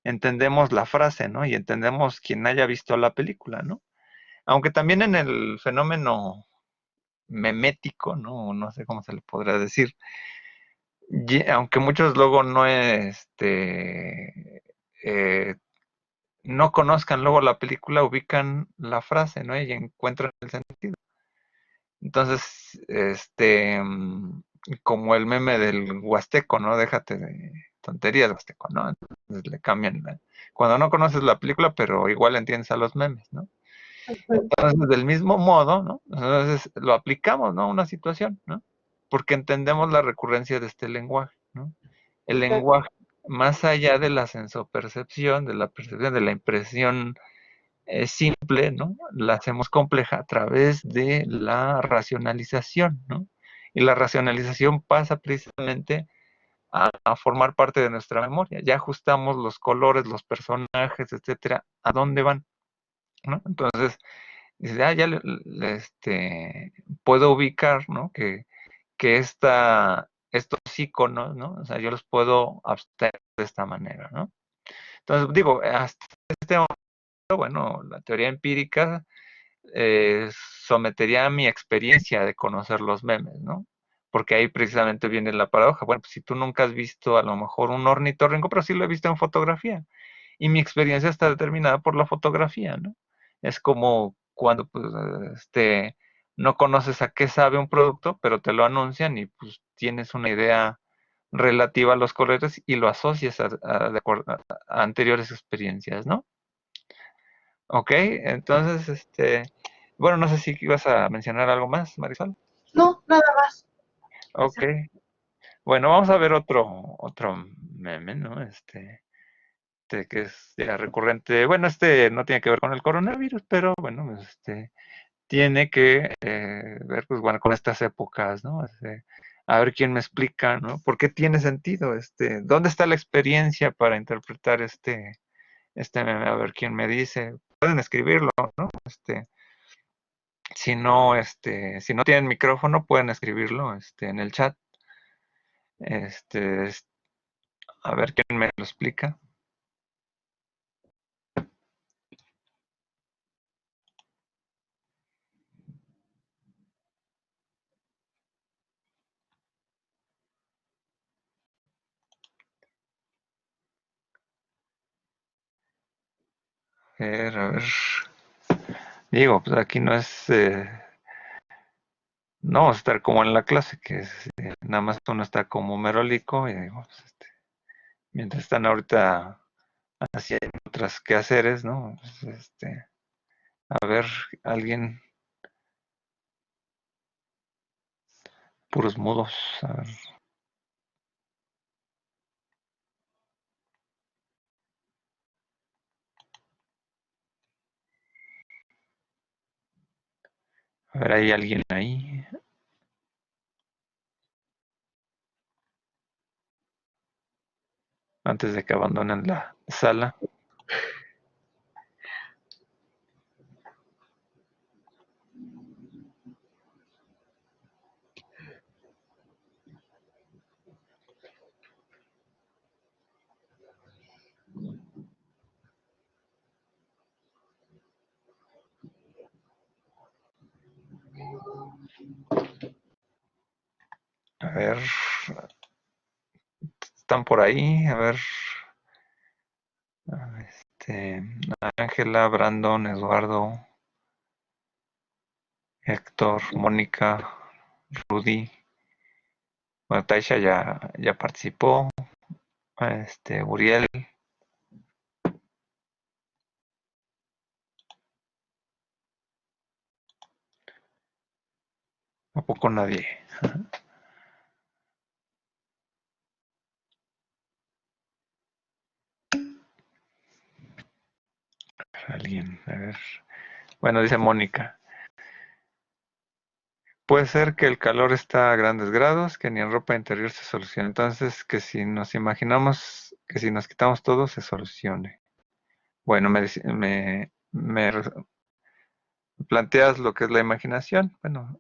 Entendemos la frase, ¿no? Y entendemos quien haya visto la película, ¿no? Aunque también en el fenómeno memético, ¿no? No sé cómo se le podrá decir, aunque muchos luego eh, no conozcan luego la película, ubican la frase, ¿no? Y encuentran el sentido. Entonces, como el meme del huasteco, ¿no? Déjate de tonterías, huasteco, ¿no? Entonces le cambian. Cuando no conoces la película, pero igual entiendes a los memes, ¿no? Entonces, del mismo modo, ¿no? Entonces lo aplicamos, ¿no? A una situación, ¿no? Porque entendemos la recurrencia de este lenguaje, ¿no? El lenguaje, más allá de la sensopercepción, de la percepción, de la impresión simple, ¿no? La hacemos compleja a través de la racionalización, ¿no? Y la racionalización pasa precisamente a formar parte de nuestra memoria. Ya ajustamos los colores, los personajes, etcétera, a dónde van, ¿no? Entonces, dice, ya puedo ubicar, ¿no? Que estos iconos, ¿no? O sea, yo los puedo abstraer de esta manera, ¿no? Entonces, digo, hasta este momento, bueno, la teoría empírica sometería a mi experiencia de conocer los memes, ¿no? Porque ahí precisamente viene la paradoja. Bueno, pues si tú nunca has visto a lo mejor un ornitorrinco, pero sí lo he visto en fotografía. Y mi experiencia está determinada por la fotografía, ¿no? Es como cuando pues, no conoces a qué sabe un producto, pero te lo anuncian y pues tienes una idea relativa a los colores y lo asocias de acuerdo a anteriores experiencias, ¿no? Ok, entonces, bueno, no sé si ibas a mencionar algo más, Marisol. No, nada más. Ok, bueno, vamos a ver otro meme, ¿no? Que es ya recurrente. Bueno, no tiene que ver con el coronavirus, pero bueno, pues, tiene que ver, pues bueno, con estas épocas, ¿no? A ver quién me explica, ¿no? ¿Por qué tiene sentido? ¿Dónde está la experiencia para interpretar este meme? A ver quién me dice. Pueden escribirlo, ¿no? Si no tienen micrófono, pueden escribirlo, en el chat. Este, es- a ver quién me lo explica. A ver. Digo, pues aquí no es... no vamos a estar como en la clase, que es, nada más uno está como merólico y digo, pues, mientras están ahorita haciendo otras quehaceres, ¿no? Pues, a ver, alguien, puros mudos, a ver, hay alguien ahí, antes de que abandonen la sala. A ver, están por ahí, a ver, Ángela, Brandon, Eduardo, Héctor, Mónica, Rudy, bueno, Taisha ya participó, Uriel, ¿a poco nadie? Alguien, a ver. Bueno, dice Mónica. Puede ser que el calor está a grandes grados, que ni en ropa interior se solucione. Entonces, que si nos imaginamos que si nos quitamos todo, se solucione. Bueno, me planteas lo que es la imaginación. Bueno,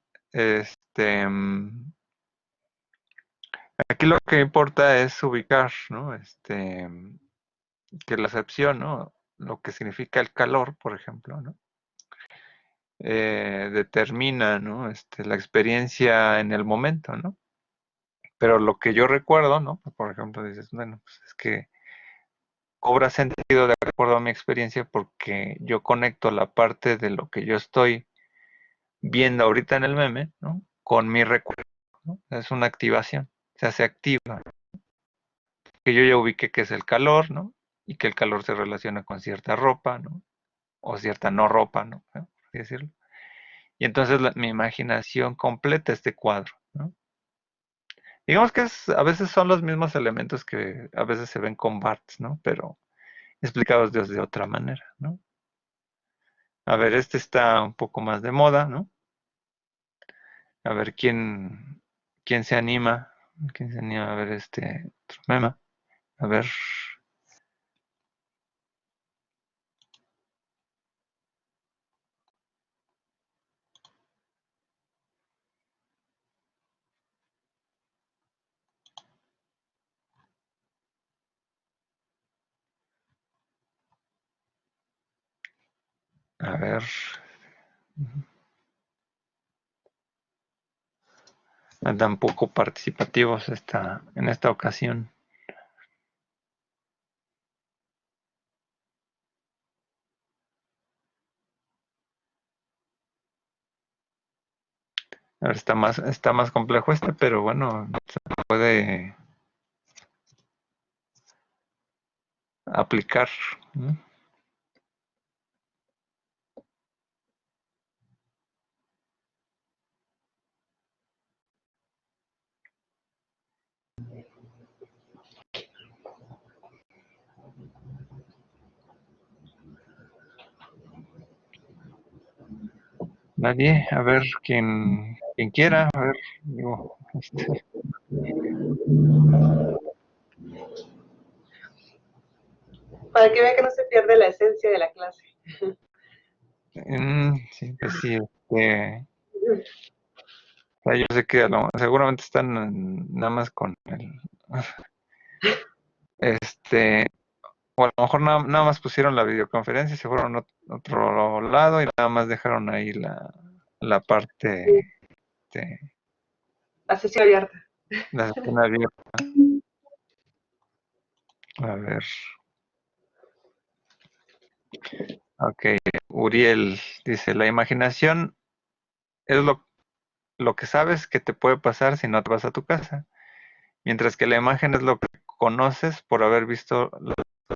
aquí lo que importa es ubicar, ¿no? Que la acepción, ¿no? Lo que significa el calor, por ejemplo, ¿no? Determina, ¿no? La experiencia en el momento, ¿no? Pero lo que yo recuerdo, ¿no? Por ejemplo, dices, bueno, pues es que cobra sentido de acuerdo a mi experiencia porque yo conecto la parte de lo que yo estoy viendo ahorita en el meme, ¿no? Con mi recuerdo, ¿no? Es una activación, se hace activa. Que yo ya ubiqué que es el calor, ¿no? Y que el calor se relaciona con cierta ropa, ¿no? O cierta no ropa, ¿no? Por así decirlo. Y entonces mi imaginación completa este cuadro, ¿no? Digamos que a veces son los mismos elementos que a veces se ven con Barthes, ¿no? Pero explicados de otra manera, ¿no? A ver, este está un poco más de moda, ¿no? A ver quién quién se anima a ver este otro mema. A ver, a ver. Andan poco participativos en esta ocasión. A ver, está más complejo pero bueno, se puede aplicar, ¿no? Nadie, a ver quien quiera, a ver, digo, Para que vean que no se pierde la esencia de la clase. sí, pues sí, o sea, yo sé que seguramente están nada más con o a lo mejor nada más pusieron la videoconferencia y se fueron a otro lado y nada más dejaron ahí la parte, La sesión abierta. la sesión abierta. A ver. Ok, Uriel dice, la imaginación es lo que sabes que te puede pasar si no te vas a tu casa, mientras que la imagen es lo que conoces por haber visto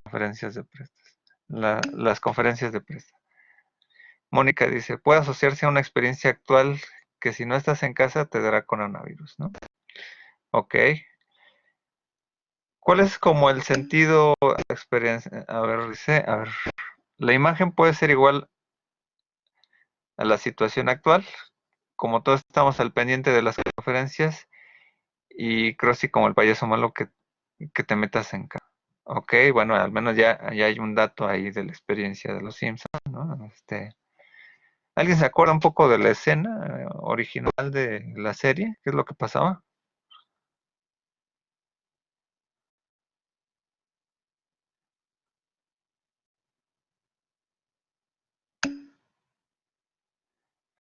conferencias de prestas, las conferencias de prestas. Mónica dice, puede asociarse a una experiencia actual que si no estás en casa te dará coronavirus, ¿no? Ok. ¿Cuál es como el sentido de la experiencia? A ver, dice, a ver, la imagen puede ser igual a la situación actual, como todos estamos al pendiente de las conferencias, y Crossy como el payaso malo que te metas en casa. Ok, bueno, al menos ya hay un dato ahí de la experiencia de los Simpsons, ¿no? ¿Alguien se acuerda un poco de la escena original de la serie? ¿Qué es lo que pasaba?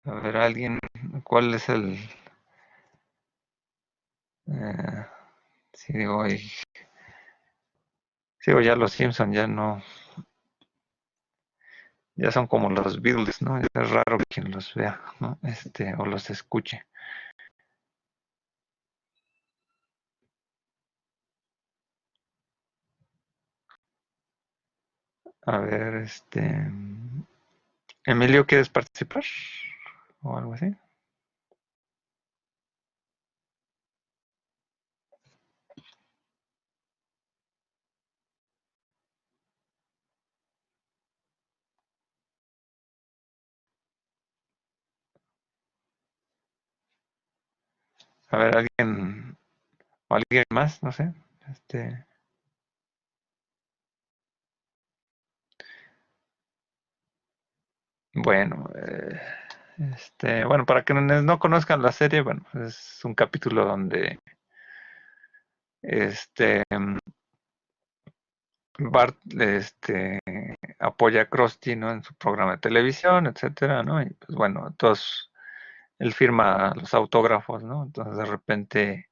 A ver, alguien, ¿cuál es el...? Sí, digo, ya los Simpsons ya no, ya son como los Beatles, ¿no? Es raro quien los vea, ¿no? O los escuche. A ver, Emilio, ¿quieres participar? O algo así. A ver, alguien, o alguien más, no sé. Bueno, bueno, para quienes no conozcan la serie, bueno, es un capítulo donde, este, Bart, apoya a Krusty, ¿no? En su programa de televisión, etcétera, ¿no? Y pues bueno, todos, él firma los autógrafos, ¿no? Entonces de repente,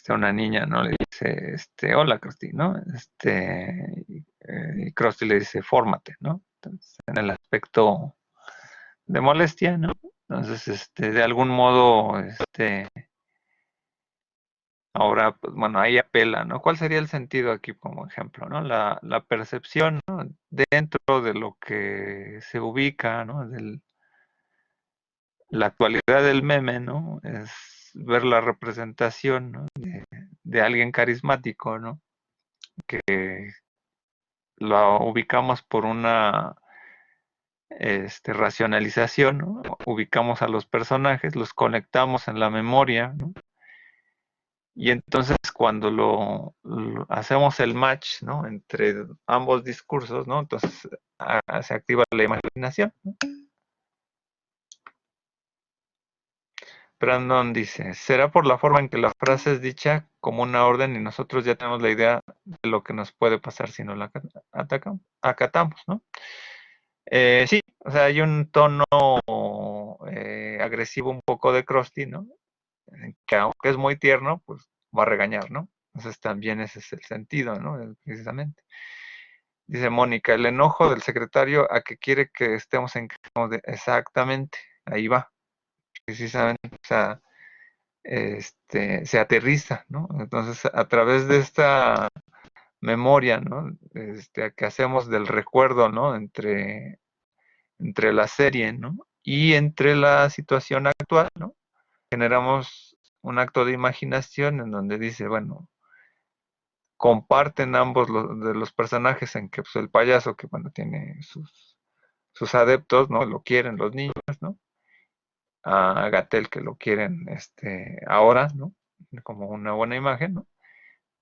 una niña, ¿no? Le dice, hola Krusty, ¿no? Y Krusty le dice, fórmate, ¿no? Entonces, en el aspecto de molestia, ¿no? Entonces, de algún modo, ahora, pues bueno, ahí apela, ¿no? ¿Cuál sería el sentido aquí como ejemplo, ¿no? La percepción, ¿no? Dentro de lo que se ubica, ¿no? La actualidad del meme, ¿no? Es ver la representación, ¿no? De alguien carismático, ¿no? Que lo ubicamos por una racionalización, ¿no? Ubicamos a los personajes, los conectamos en la memoria, ¿no? Y entonces cuando hacemos el match, ¿no? Entre ambos discursos, ¿no? Entonces se activa la imaginación, ¿no? Brandon dice, ¿será por la forma en que la frase es dicha como una orden y nosotros ya tenemos la idea de lo que nos puede pasar si no la acatamos, ¿no? Sí, o sea, hay un tono agresivo un poco de Krusty, ¿no? Que aunque es muy tierno, pues va a regañar, ¿no? Entonces también ese es el sentido, ¿no? Precisamente. Dice Mónica, el enojo del secretario a que quiere que estemos en exactamente, ahí va, precisamente, o sea, se aterriza, ¿no? Entonces, a través de esta memoria, ¿no? Que hacemos del recuerdo, ¿no? Entre la serie, ¿no? Y entre la situación actual, ¿no? Generamos un acto de imaginación en donde dice, bueno, comparten ambos de los personajes en que pues, el payaso, que bueno, tiene sus adeptos, ¿no? Lo quieren los niños, ¿no? A Gatel que lo quieren ahora, ¿no? Como una buena imagen, ¿no?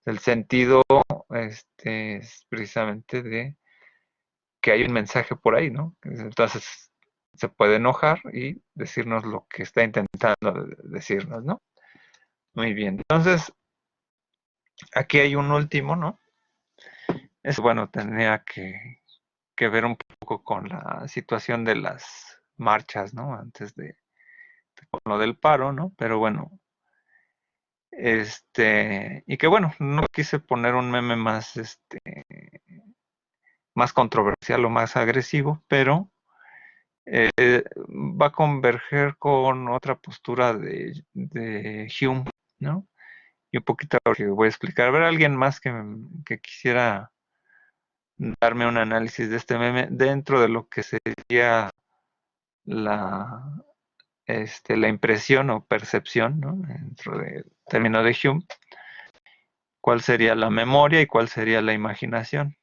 El sentido es precisamente de que hay un mensaje por ahí, ¿no? Entonces se puede enojar y decirnos lo que está intentando decirnos, ¿no? Muy bien. Entonces, aquí hay un último, ¿no? Es bueno, tenía que ver un poco con la situación de las marchas, ¿no? Antes con lo del paro, ¿no? Pero bueno, y que bueno, no quise poner un meme más, más controversial o más agresivo, pero va a converger con otra postura de Hume, ¿no? Y un poquito lo que voy a explicar. A ver, alguien más que quisiera darme un análisis de este meme dentro de lo que sería la, la impresión o percepción, ¿no? Dentro del término de Hume, cuál sería la memoria y cuál sería la imaginación.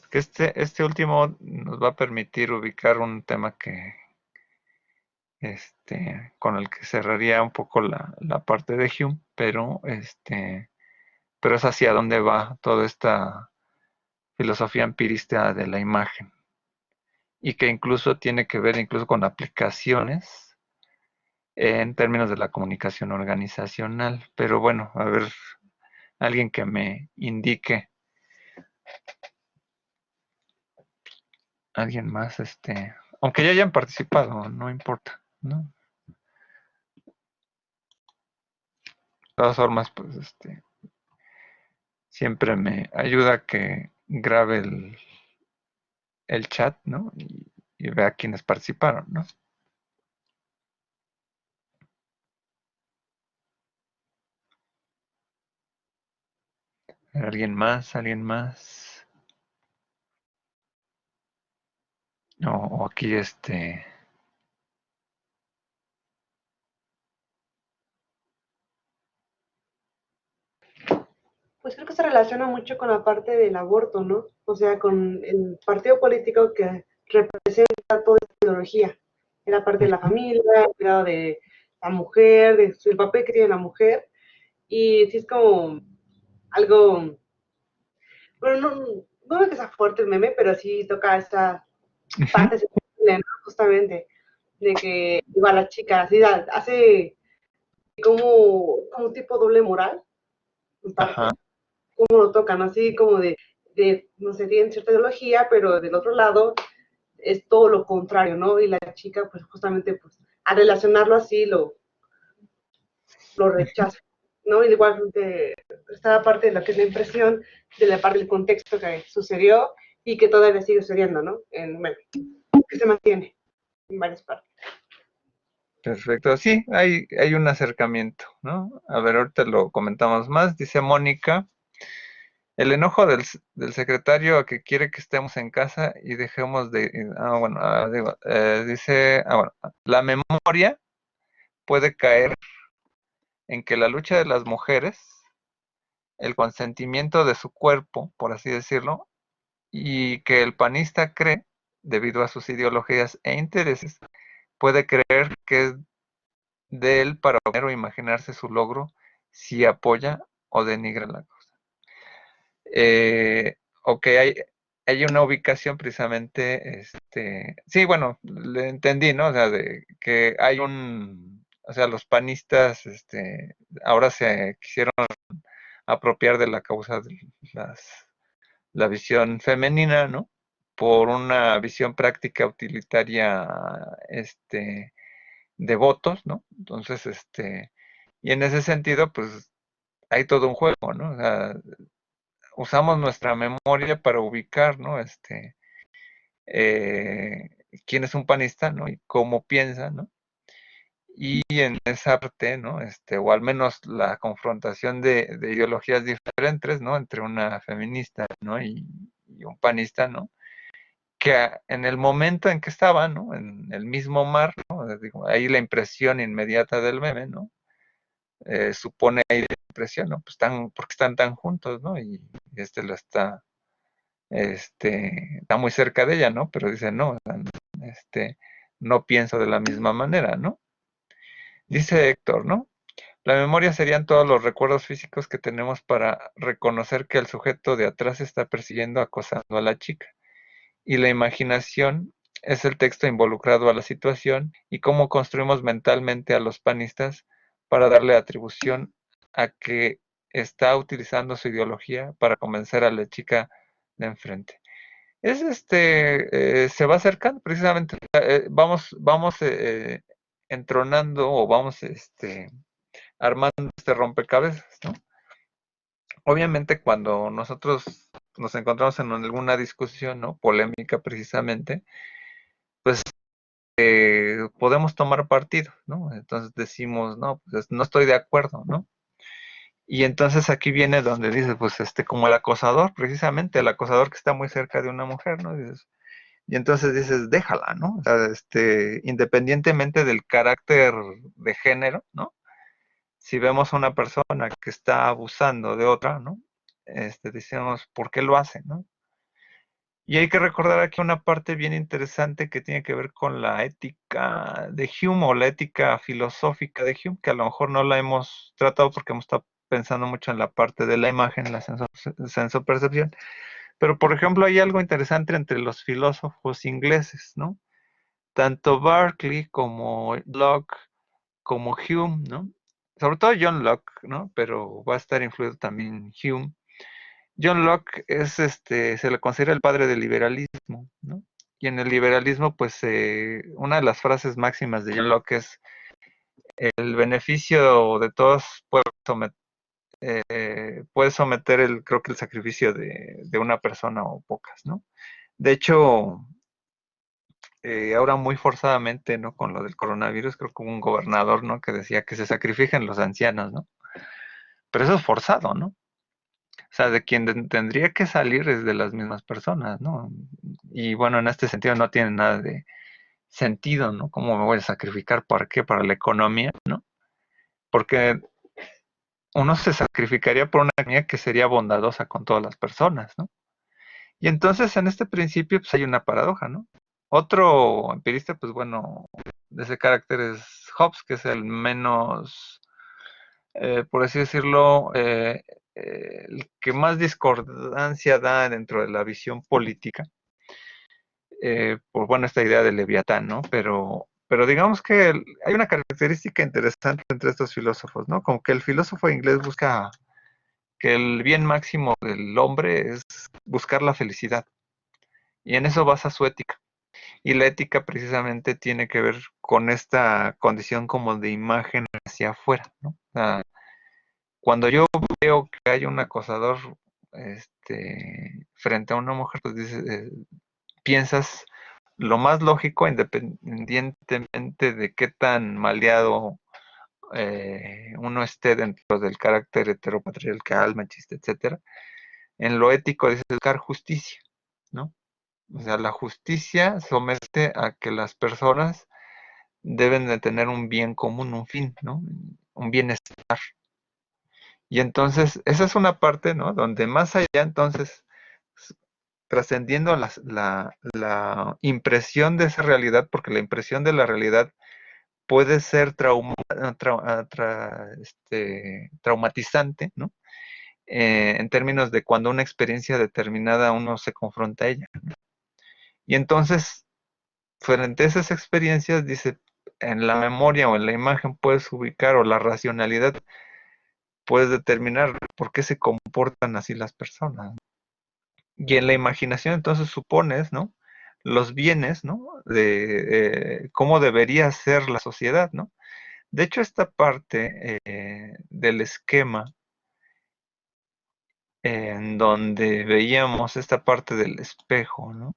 Que este último nos va a permitir ubicar un tema que con el que cerraría un poco la parte de Hume, pero es hacia dónde va toda esta filosofía empirista de la imagen y que incluso tiene que ver incluso con aplicaciones en términos de la comunicación organizacional. Pero bueno, a ver, alguien que me indique, alguien más, aunque ya hayan participado, no importa, ¿no? De todas formas, pues siempre me ayuda que grabe el chat, ¿no? Y vea quiénes participaron, ¿no? ¿Alguien más? ¿Alguien más? No, o aquí Pues creo que se relaciona mucho con la parte del aborto, ¿no? O sea, con el partido político que representa toda esta ideología. En la parte de la familia, el cuidado de la mujer, el papel que tiene la mujer. Y sí es como algo, bueno, no es que sea fuerte el meme, pero sí toca esta parte sensible, ¿no? Justamente, de que igual la chica así hace como un tipo doble moral, en parte, ajá. cómo lo tocan, así como no sé, tienen cierta ideología, pero del otro lado es todo lo contrario, ¿no? Y la chica, pues justamente, pues, al relacionarlo así, lo rechaza, ¿no? Y igual esta parte de lo que es la impresión, de la parte del contexto que sucedió y que todavía sigue sucediendo, ¿no? Bueno, que se mantiene en varias partes. Perfecto, sí, hay un acercamiento, ¿no? A ver, ahorita lo comentamos más. Dice Mónica, el enojo del secretario a que quiere que estemos en casa y dejemos de... bueno, digo, dice, bueno, la memoria puede caer en que la lucha de las mujeres, el consentimiento de su cuerpo, por así decirlo, y que el panista cree, debido a sus ideologías e intereses, puede creer que es de él para imaginarse su logro si apoya o denigra la causa. Ok, hay una ubicación precisamente, sí, bueno, le entendí, ¿no? O sea, de que hay o sea, los panistas, ahora se quisieron apropiar de la causa de la visión femenina, ¿no? Por una visión práctica utilitaria, de votos, ¿no? Entonces, y en ese sentido, pues hay todo un juego, ¿no? O sea, usamos nuestra memoria para ubicar, ¿no? Eh, quién es un panista, ¿no? Y cómo piensa, ¿no? Y en esa parte, ¿no? O al menos la confrontación de ideologías diferentes, ¿no? Entre una feminista, ¿no? Y un panista, ¿no? Que en el momento en que estaba, ¿no? En el mismo mar, ¿no? Digo, ahí la impresión inmediata del meme, ¿no? Supone ahí la impresión, ¿no? Pues porque están tan juntos, ¿no? Y lo está muy cerca de ella, ¿no? Pero dice, no, no pienso de la misma manera, ¿no? Dice Héctor, ¿no? La memoria serían todos los recuerdos físicos que tenemos para reconocer que el sujeto de atrás está persiguiendo, acosando a la chica. Y la imaginación es el texto involucrado a la situación y cómo construimos mentalmente a los panistas para darle atribución a que está utilizando su ideología para convencer a la chica de enfrente. Se va acercando precisamente, vamos entronando o vamos armando este rompecabezas, ¿no? Obviamente cuando nosotros nos encontramos en alguna discusión, ¿no? Polémica precisamente, pues podemos tomar partido, ¿no? Entonces decimos, no, pues no estoy de acuerdo, ¿no? Y entonces aquí viene donde dices, pues como el acosador, precisamente, el acosador que está muy cerca de una mujer, ¿no? Y entonces dices, déjala, ¿no? O sea, independientemente del carácter de género, ¿no? Si vemos a una persona que está abusando de otra, ¿no? Decimos, ¿por qué lo hace, no? Y hay que recordar aquí una parte bien interesante que tiene que ver con la ética de Hume o la ética filosófica de Hume, que a lo mejor no la hemos tratado porque hemos estado pensando mucho en la parte de la imagen, la sensopercepción. Pero, por ejemplo, hay algo interesante entre los filósofos ingleses, ¿no? Tanto Berkeley como Locke, como Hume, ¿no? Sobre todo John Locke, ¿no? Pero va a estar influido también Hume. John Locke se le considera el padre del liberalismo, ¿no? Y en el liberalismo, pues, una de las frases máximas de John Locke es el beneficio de todos puede someter creo que el sacrificio de una persona o pocas, ¿no? De hecho, ahora muy forzadamente, ¿no? Con lo del coronavirus, creo que hubo un gobernador, ¿no? Que decía que se sacrifiquen los ancianos, ¿no? Pero eso es forzado, ¿no? O sea, de quien tendría que salir es de las mismas personas, ¿no? Y bueno, en este sentido no tiene nada de sentido, ¿no? ¿Cómo me voy a sacrificar? ¿Para qué? Para la economía, ¿no? Porque uno se sacrificaría por una economía que sería bondadosa con todas las personas, ¿no? Y entonces en este principio pues hay una paradoja, ¿no? Otro empirista, pues bueno, de ese carácter es Hobbes, que es el menos, por así decirlo, el que más discordancia da dentro de la visión política, por bueno, esta idea del Leviatán, ¿no? Pero digamos que hay una característica interesante entre estos filósofos, ¿no? Como que el filósofo inglés busca que el bien máximo del hombre es buscar la felicidad, y en eso basa su ética. Y la ética precisamente tiene que ver con esta condición como de imagen hacia afuera, ¿no? O sea, cuando yo veo que hay un acosador frente a una mujer, pues dices, piensas lo más lógico, independientemente de qué tan maleado uno esté dentro del carácter heteropatriarcal, machista, etcétera, en lo ético es buscar justicia, ¿no? O sea, la justicia somete a que las personas deben de tener un bien común, un fin, ¿no? Un bienestar. Y entonces, esa es una parte, ¿no? Donde más allá, entonces, trascendiendo la impresión de esa realidad, porque la impresión de la realidad puede ser traumatizante, ¿no? En términos de cuando una experiencia determinada uno se confronta a ella, ¿no? Y entonces, frente a esas experiencias, dice, en la memoria o en la imagen puedes ubicar, o la racionalidad puedes determinar por qué se comportan así las personas. Y en la imaginación entonces supones, ¿no? Los bienes, ¿no? De cómo debería ser la sociedad, ¿no? De hecho, esta parte del esquema en donde veíamos esta parte del espejo, ¿no?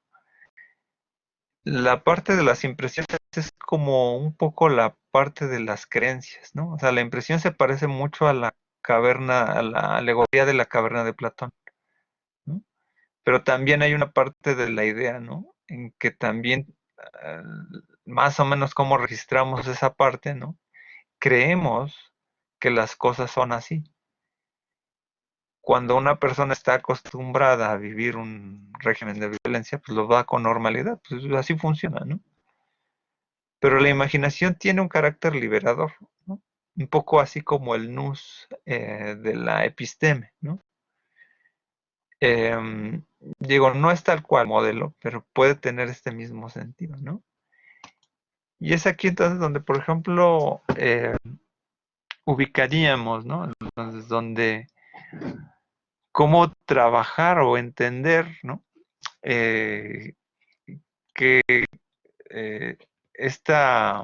La parte de las impresiones es como un poco la parte de las creencias, ¿no? O sea, la impresión se parece mucho a la caverna, a la alegoría de la caverna de Platón, ¿no? Pero también hay una parte de la idea, ¿no? En que también, ah, más o menos como registramos esa parte, ¿no? Creemos que las cosas son así. Cuando una persona está acostumbrada a vivir un régimen de violencia, pues lo va con normalidad, pues así funciona, ¿no? Pero la imaginación tiene un carácter liberador, ¿no? Un poco así como el nous de la episteme, ¿no? Digo, no es tal cual modelo, pero puede tener este mismo sentido, ¿no? Y es aquí entonces donde, por ejemplo, ubicaríamos, ¿no? Entonces, donde cómo trabajar o entender, ¿no? Que esta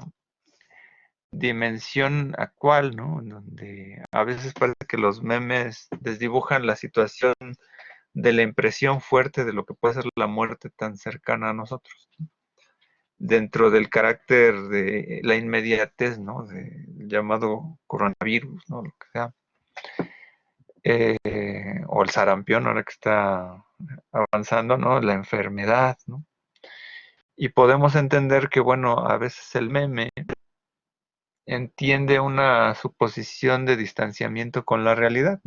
dimensión actual, ¿no? Donde a veces parece que los memes desdibujan la situación de la impresión fuerte de lo que puede ser la muerte tan cercana a nosotros, dentro del carácter de la inmediatez, ¿no? Del llamado coronavirus, ¿no? Lo que sea. O el sarampión, ahora que está avanzando, ¿no? La enfermedad, ¿no? Y podemos entender que, bueno, a veces el meme entiende una suposición de distanciamiento con la realidad.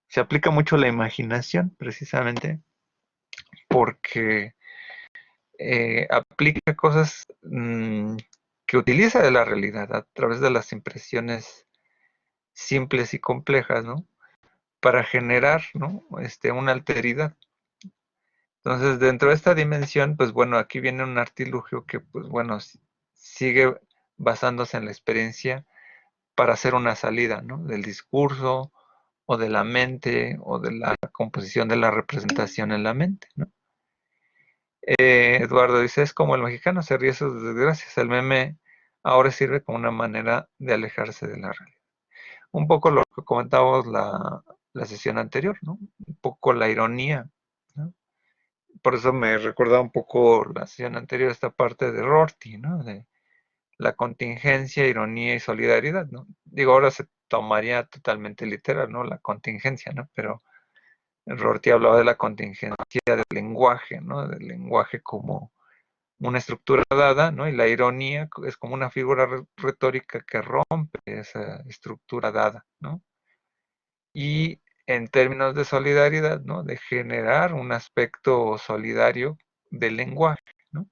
Se aplica mucho la imaginación, precisamente, porque aplica cosas que utiliza de la realidad a través de las impresiones simples y complejas, ¿no? Para generar, ¿no? Una alteridad. Entonces, dentro de esta dimensión, pues bueno, aquí viene un artilugio que, pues bueno, sigue basándose en la experiencia para hacer una salida, ¿no? Del discurso o de la mente o de la composición de la representación en la mente, ¿no? Eduardo dice, es como el mexicano se ríe de sus desgracias. El meme ahora sirve como una manera de alejarse de la realidad. Un poco lo que comentábamos la sesión anterior, ¿no? Un poco la ironía, ¿no? Por eso me recuerda un poco la sesión anterior esta parte de Rorty, ¿no? De la contingencia, ironía y solidaridad, ¿no? Digo, ahora se tomaría totalmente literal, ¿no? La contingencia, ¿no? Pero Rorty hablaba de la contingencia del lenguaje, ¿no? Del lenguaje como una estructura dada, ¿no? Y la ironía es como una figura retórica que rompe esa estructura dada, ¿no? Y en términos de solidaridad, ¿no? De generar un aspecto solidario del lenguaje, ¿no?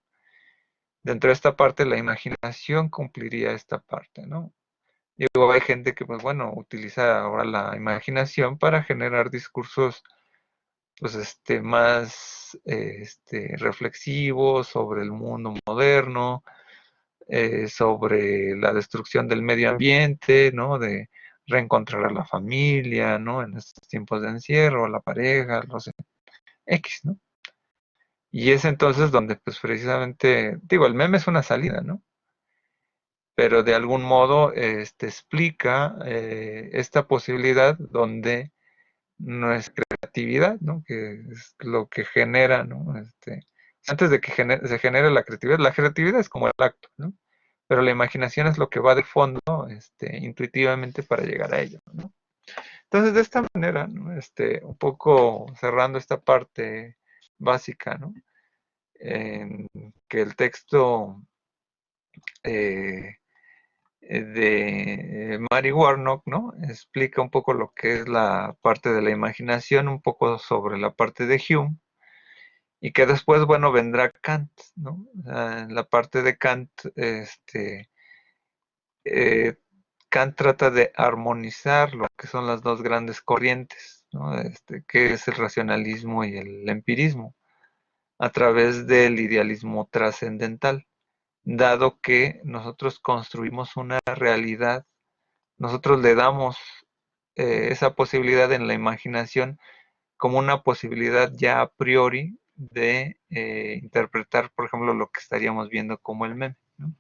Dentro de esta parte, la imaginación cumpliría esta parte, ¿no? Digo, hay gente que, pues bueno, utiliza ahora la imaginación para generar discursos, pues, más, reflexivos sobre el mundo moderno, sobre la destrucción del medio ambiente, ¿no? De reencontrar a la familia, ¿no? En estos tiempos de encierro, a la pareja, los X, ¿no? Y es entonces donde, pues precisamente, digo, el meme es una salida, ¿no? Pero de algún modo explica esta posibilidad donde nuestra creatividad, ¿no? Que es lo que genera, ¿no? Antes de que se genere la creatividad es como el acto, ¿no? Pero la imaginación es lo que va de fondo, intuitivamente para llegar a ello, ¿no? Entonces, de esta manera, ¿no? Un poco cerrando esta parte básica, ¿no? En que el texto eh, de Mary Warnock, ¿no? Explica un poco lo que es la parte de la imaginación, un poco sobre la parte de Hume, y que después, bueno, vendrá Kant, ¿no? O sea, en la parte de Kant, eh, Kant trata de armonizar lo que son las dos grandes corrientes, ¿no? Que es el racionalismo y el empirismo, a través del idealismo trascendental, dado que nosotros construimos una realidad, nosotros le damos esa posibilidad en la imaginación como una posibilidad ya a priori de interpretar, por ejemplo, lo que estaríamos viendo como el meme, ¿no?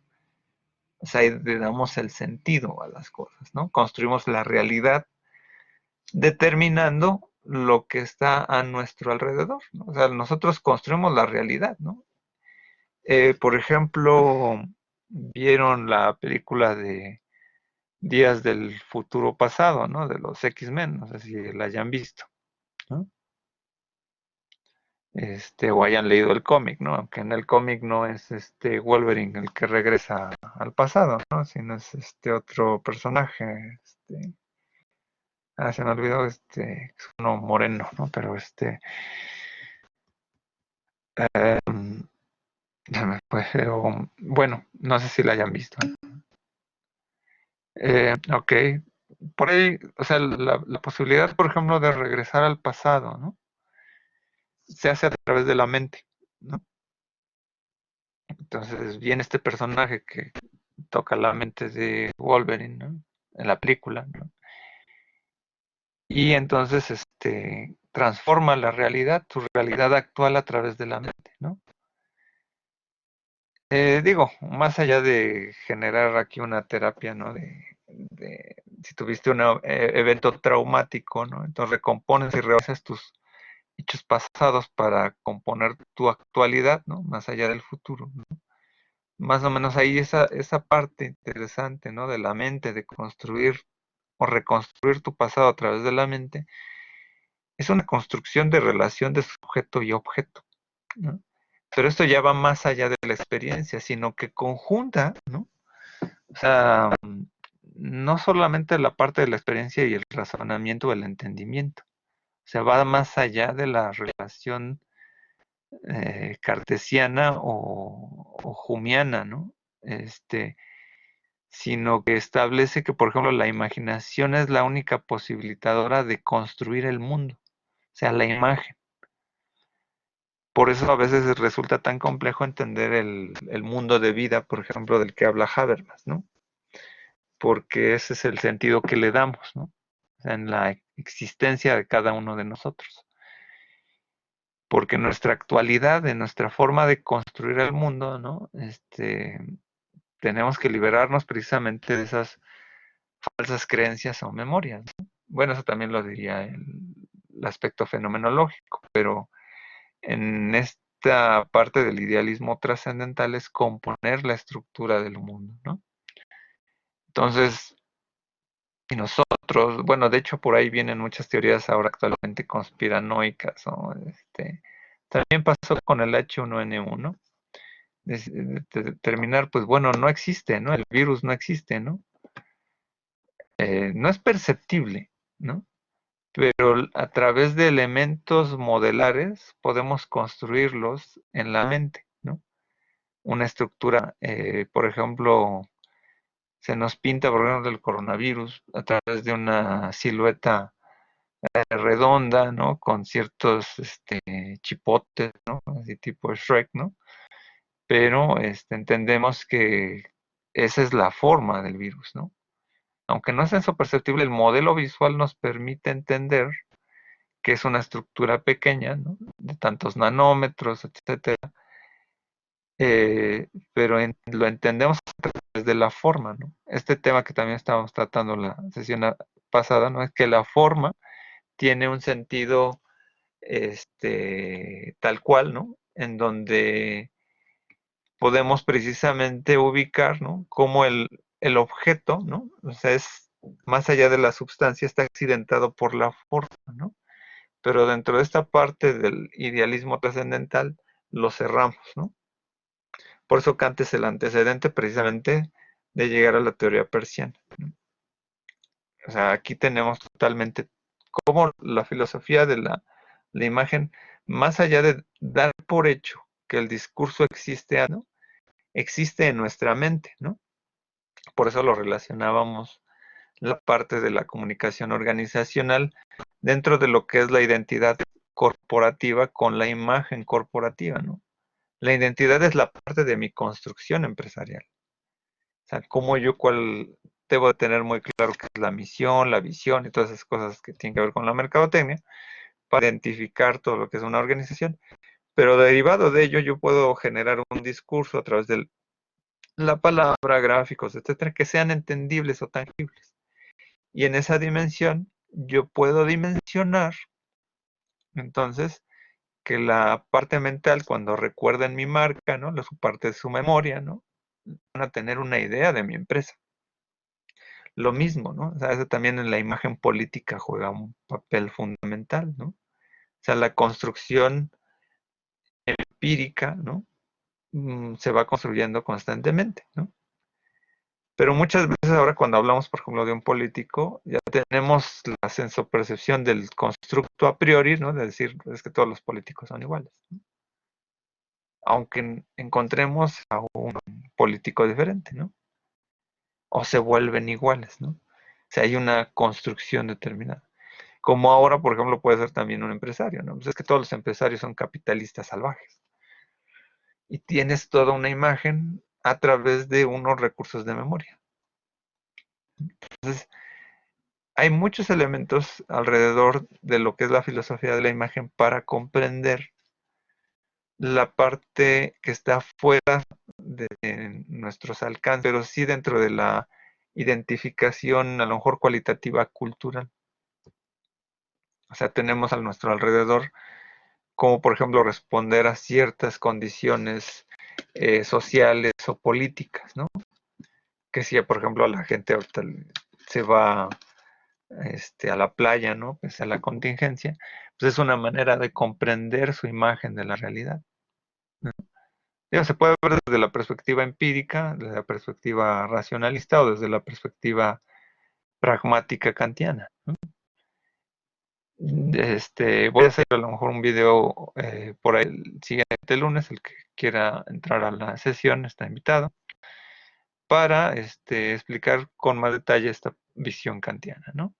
O sea, le damos el sentido a las cosas, ¿no? Construimos la realidad determinando lo que está a nuestro alrededor, ¿no? O sea, nosotros construimos la realidad, ¿no? Por ejemplo, vieron la película de Días del Futuro Pasado, ¿no? De los X-Men, no sé si la hayan visto, ¿no? O hayan leído el cómic, ¿no? Aunque en el cómic no es Wolverine el que regresa al pasado, ¿no? Sino es este otro personaje, se me olvidó, es uno moreno, ¿no? Pero ya me fue, pero bueno, no sé si la hayan visto. Ok, por ahí, o sea, la posibilidad, por ejemplo, de regresar al pasado, ¿no? Se hace a través de la mente, ¿no? Entonces viene este personaje que toca la mente de Wolverine, ¿no? En la película, ¿no? y entonces transforma la realidad, tu realidad actual a través de la mente, ¿no? Digo, más allá de generar aquí una terapia, ¿no? Si tuviste un evento traumático, ¿no? Entonces recompones y rehaces tus hechos pasados para componer tu actualidad, ¿no? Más allá del futuro, ¿no? Más o menos ahí esa parte interesante, ¿no? De la mente, de construir o reconstruir tu pasado a través de la mente, es una construcción de relación de sujeto y objeto, ¿no? Pero esto ya va más allá de la experiencia, sino que conjunta, ¿no? O sea, no solamente la parte de la experiencia y el razonamiento o el entendimiento, o sea, va más allá de la relación cartesiana o humiana, ¿no? Sino que establece que, por ejemplo, la imaginación es la única posibilitadora de construir el mundo, o sea, la imagen. Por eso a veces resulta tan complejo entender el mundo de vida, por ejemplo, del que habla Habermas, ¿no? Porque ese es el sentido que le damos, ¿no? O sea, en la existencia de cada uno de nosotros. Porque nuestra actualidad, en nuestra forma de construir el mundo, ¿no? Tenemos que liberarnos precisamente de esas falsas creencias o memorias, ¿no? Bueno, eso también lo diría el aspecto fenomenológico, pero en esta parte del idealismo trascendental es componer la estructura del mundo, ¿no? Entonces, y nosotros, bueno, de hecho por ahí vienen muchas teorías ahora actualmente conspiranoicas, ¿no? También pasó con el H1N1, determinar, pues bueno, no existe, ¿no? El virus no existe, ¿no? No es perceptible, ¿no? Pero a través de elementos modelares podemos construirlos en la mente, ¿no? Una estructura, por ejemplo, se nos pinta, por ejemplo, del coronavirus a través de una silueta redonda, ¿no? Con ciertos chipotes, ¿no? Así tipo Shrek, ¿no? Pero entendemos que esa es la forma del virus, ¿no? Aunque no es eso perceptible, el modelo visual nos permite entender que es una estructura pequeña, ¿no? De tantos nanómetros, etcétera, pero lo entendemos a través de la forma, ¿no? Este tema que también estábamos tratando la sesión pasada, ¿no? Es que la forma tiene un sentido tal cual, ¿no? En donde podemos precisamente ubicar, ¿no? Cómo el objeto, ¿no? O sea, es más allá de la sustancia, está accidentado por la forma, ¿no? Pero dentro de esta parte del idealismo trascendental lo cerramos, ¿no? Por eso Kant es el antecedente precisamente de llegar a la teoría persiana, ¿no? O sea, aquí tenemos totalmente cómo la filosofía de la imagen, más allá de dar por hecho que el discurso existe, ¿no? Existe en nuestra mente, ¿no? Por eso lo relacionábamos la parte de la comunicación organizacional dentro de lo que es la identidad corporativa con la imagen corporativa, ¿no? La identidad es la parte de mi construcción empresarial. O sea, como yo cuál debo de tener muy claro qué es la misión, la visión y todas esas cosas que tienen que ver con la mercadotecnia para identificar todo lo que es una organización. Pero derivado de ello yo puedo generar un discurso a través de la palabra, gráficos, etcétera, que sean entendibles o tangibles. Y en esa dimensión yo puedo dimensionar entonces que la parte mental cuando recuerden mi marca, ¿no? Su parte de su memoria, ¿no? Van a tener una idea de mi empresa. Lo mismo, ¿no? O sea, eso también en la imagen política juega un papel fundamental, ¿no? O sea, la construcción empírica, ¿no? Se va construyendo constantemente, ¿no? Pero muchas veces ahora cuando hablamos, por ejemplo, de un político, ya tenemos la sensopercepción del constructo a priori, ¿no? De decir, es que todos los políticos son iguales, ¿no? Aunque encontremos a un político diferente, ¿no? O se vuelven iguales, ¿no? O sea, hay una construcción determinada. Como ahora, por ejemplo, puede ser también un empresario, ¿no? Pues es que todos los empresarios son capitalistas salvajes. Y tienes toda una imagen a través de unos recursos de memoria. Entonces, hay muchos elementos alrededor de lo que es la filosofía de la imagen para comprender la parte que está fuera de nuestros alcances, pero sí dentro de la identificación a lo mejor cualitativa cultural. O sea, tenemos a nuestro alrededor como por ejemplo responder a ciertas condiciones sociales o políticas, ¿no? Que si por ejemplo la gente ahorita se va a la playa, ¿no? Pues a la contingencia, pues es una manera de comprender su imagen de la realidad, ¿no? Digo, se puede ver desde la perspectiva empírica, desde la perspectiva racionalista o desde la perspectiva pragmática kantiana, ¿no? Voy a hacer a lo mejor un video por ahí el siguiente lunes, el que quiera entrar a la sesión está invitado, para explicar con más detalle esta visión kantiana, ¿no?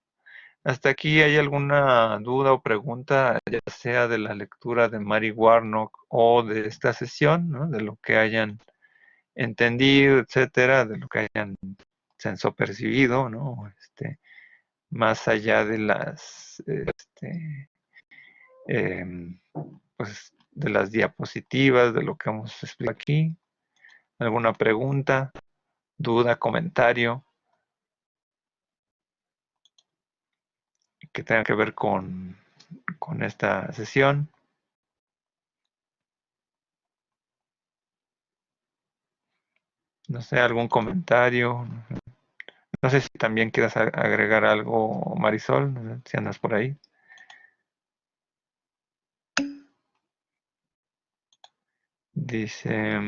¿Hasta aquí hay alguna duda o pregunta, ya sea de la lectura de Mary Warnock o de esta sesión, ¿no? De lo que hayan entendido, etcétera, de lo que hayan senso percibido, ¿no? Más allá de las, pues, de las diapositivas, de lo que hemos explicado aquí. ¿Alguna pregunta, duda, comentario que tenga que ver con esta sesión? No sé, algún comentario. No sé si también quieras agregar algo, Marisol, no sé si andas por ahí. Dice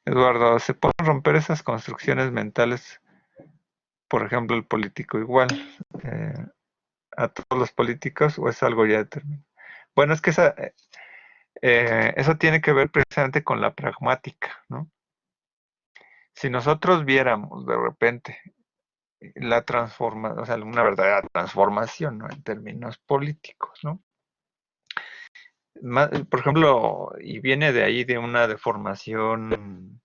Eduardo, ¿se pueden romper esas construcciones mentales? Por ejemplo, el político igual. eh, ¿A todos los políticos o es algo ya determinado? Bueno, es que eso tiene que ver precisamente con la pragmática, ¿no? Si nosotros viéramos de repente la transformación, o sea, una verdadera transformación, ¿no? En términos políticos, ¿no? Por ejemplo, y viene de ahí de una deformación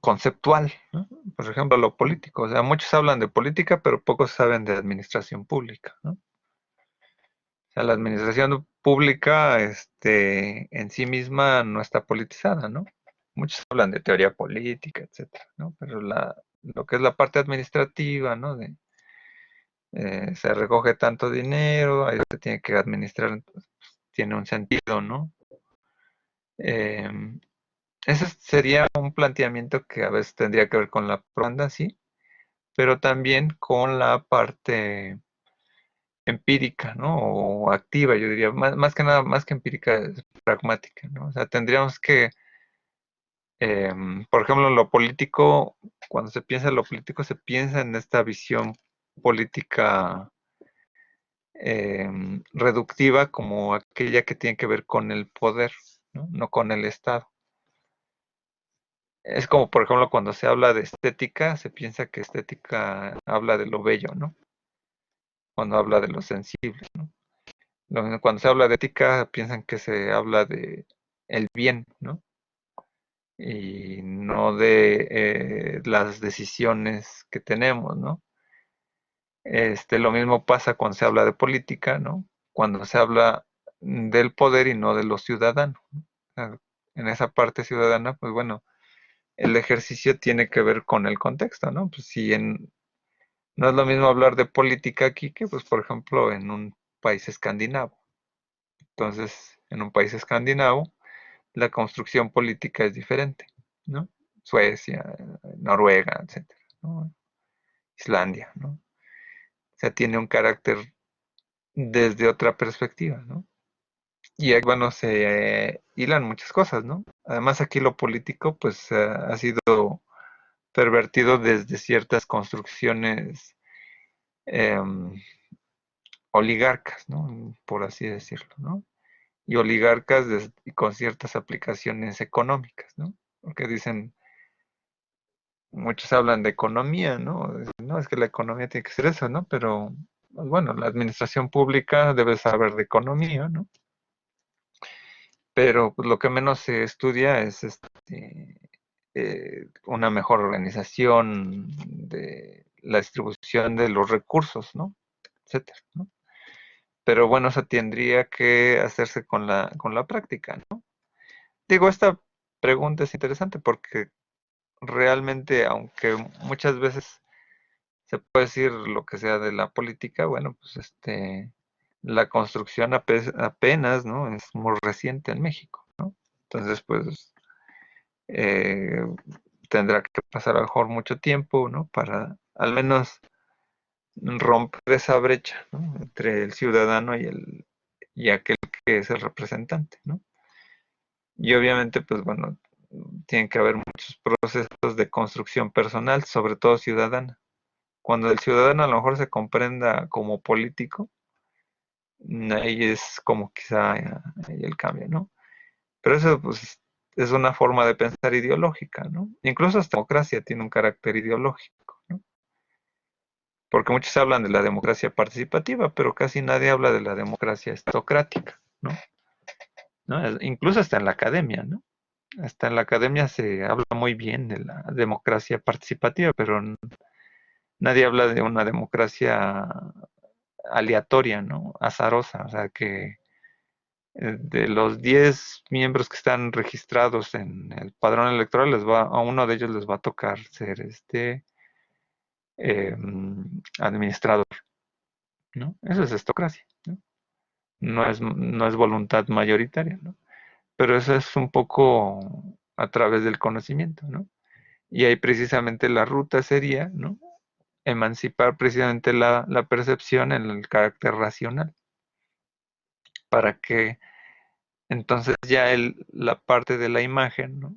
conceptual, ¿no? Por ejemplo, lo político. O sea, muchos hablan de política, pero pocos saben de administración pública, ¿no? O sea, la administración pública en sí misma no está politizada, ¿no? Muchos hablan de teoría política, etcétera, ¿no? Pero lo que es la parte administrativa, ¿no? Se recoge tanto dinero, ahí se tiene que administrar, pues, tiene un sentido, ¿no? Eh, Ese sería un planteamiento que a veces tendría que ver con la propaganda, sí, pero también con la parte empírica, ¿no? O activa, yo diría, más que nada, más que empírica, es pragmática, ¿no? O sea, tendríamos que, por ejemplo, lo político, cuando se piensa en lo político, se piensa en esta visión política reductiva como aquella que tiene que ver con el poder, ¿no? No con el Estado. Es como, por ejemplo, cuando se habla de estética, se piensa que estética habla de lo bello, ¿no? Cuando habla de lo sensible, ¿no? Cuando se habla de ética, piensan que se habla de el bien, ¿no? Y no de las decisiones que tenemos, ¿no? Lo mismo pasa cuando se habla de política, ¿no? Cuando se habla del poder y no de los ciudadanos, ¿no? En esa parte ciudadana, pues bueno, el ejercicio tiene que ver con el contexto, ¿no? Pues si no es lo mismo hablar de política aquí que, pues, por ejemplo, en un país escandinavo. Entonces, en un país escandinavo, la construcción política es diferente, ¿no? Suecia, Noruega, etcétera, ¿no? Islandia, ¿no? O sea, tiene un carácter desde otra perspectiva, ¿no? Y ahí, bueno, se hilan muchas cosas, ¿no? Además, aquí lo político, pues, ha sido pervertido desde ciertas construcciones em, oligarcas, ¿no? Por así decirlo, ¿no? Y oligarcas con ciertas aplicaciones económicas, ¿no? Porque dicen, muchos hablan de economía, ¿no? No, es que la economía tiene que ser eso, ¿no? Pero, pues, bueno, la administración pública debe saber de economía, ¿no? Pero pues, lo que menos se estudia es una mejor organización de la distribución de los recursos, ¿no? Etcétera, ¿no? Pero bueno, eso tendría que hacerse con la práctica, ¿no? Digo, esta pregunta es interesante porque realmente, aunque muchas veces se puede decir lo que sea de la política, bueno, pues la construcción apenas, ¿no? Es muy reciente en México, ¿no? Entonces, pues, eh, tendrá que pasar a lo mejor mucho tiempo, ¿no? Para al menos romper esa brecha, ¿no? Entre el ciudadano y aquel que es el representante, ¿no? Y obviamente, pues bueno, tienen que haber muchos procesos de construcción personal, sobre todo ciudadana. Cuando el ciudadano a lo mejor se comprenda como político, ahí es como quizá ahí el cambio, ¿no? Pero eso pues es una forma de pensar ideológica, ¿no? Incluso esta democracia tiene un carácter ideológico, ¿no? Porque muchos hablan de la democracia participativa, pero casi nadie habla de la democracia estocrática, ¿no? ¿No? Incluso hasta en la academia, ¿no? Hasta en la academia se habla muy bien de la democracia participativa, pero nadie habla de una democracia aleatoria, ¿no? Azarosa, o sea que de los 10 miembros que están registrados en el padrón electoral, a uno de ellos les va a tocar ser eh, administrador, ¿no? Eso es estocracia, ¿no? No es voluntad mayoritaria, ¿no? Pero eso es un poco a través del conocimiento, ¿no? Y ahí precisamente la ruta sería, ¿no? Emancipar precisamente la percepción en el carácter racional, para que entonces ya la parte de la imagen, ¿no?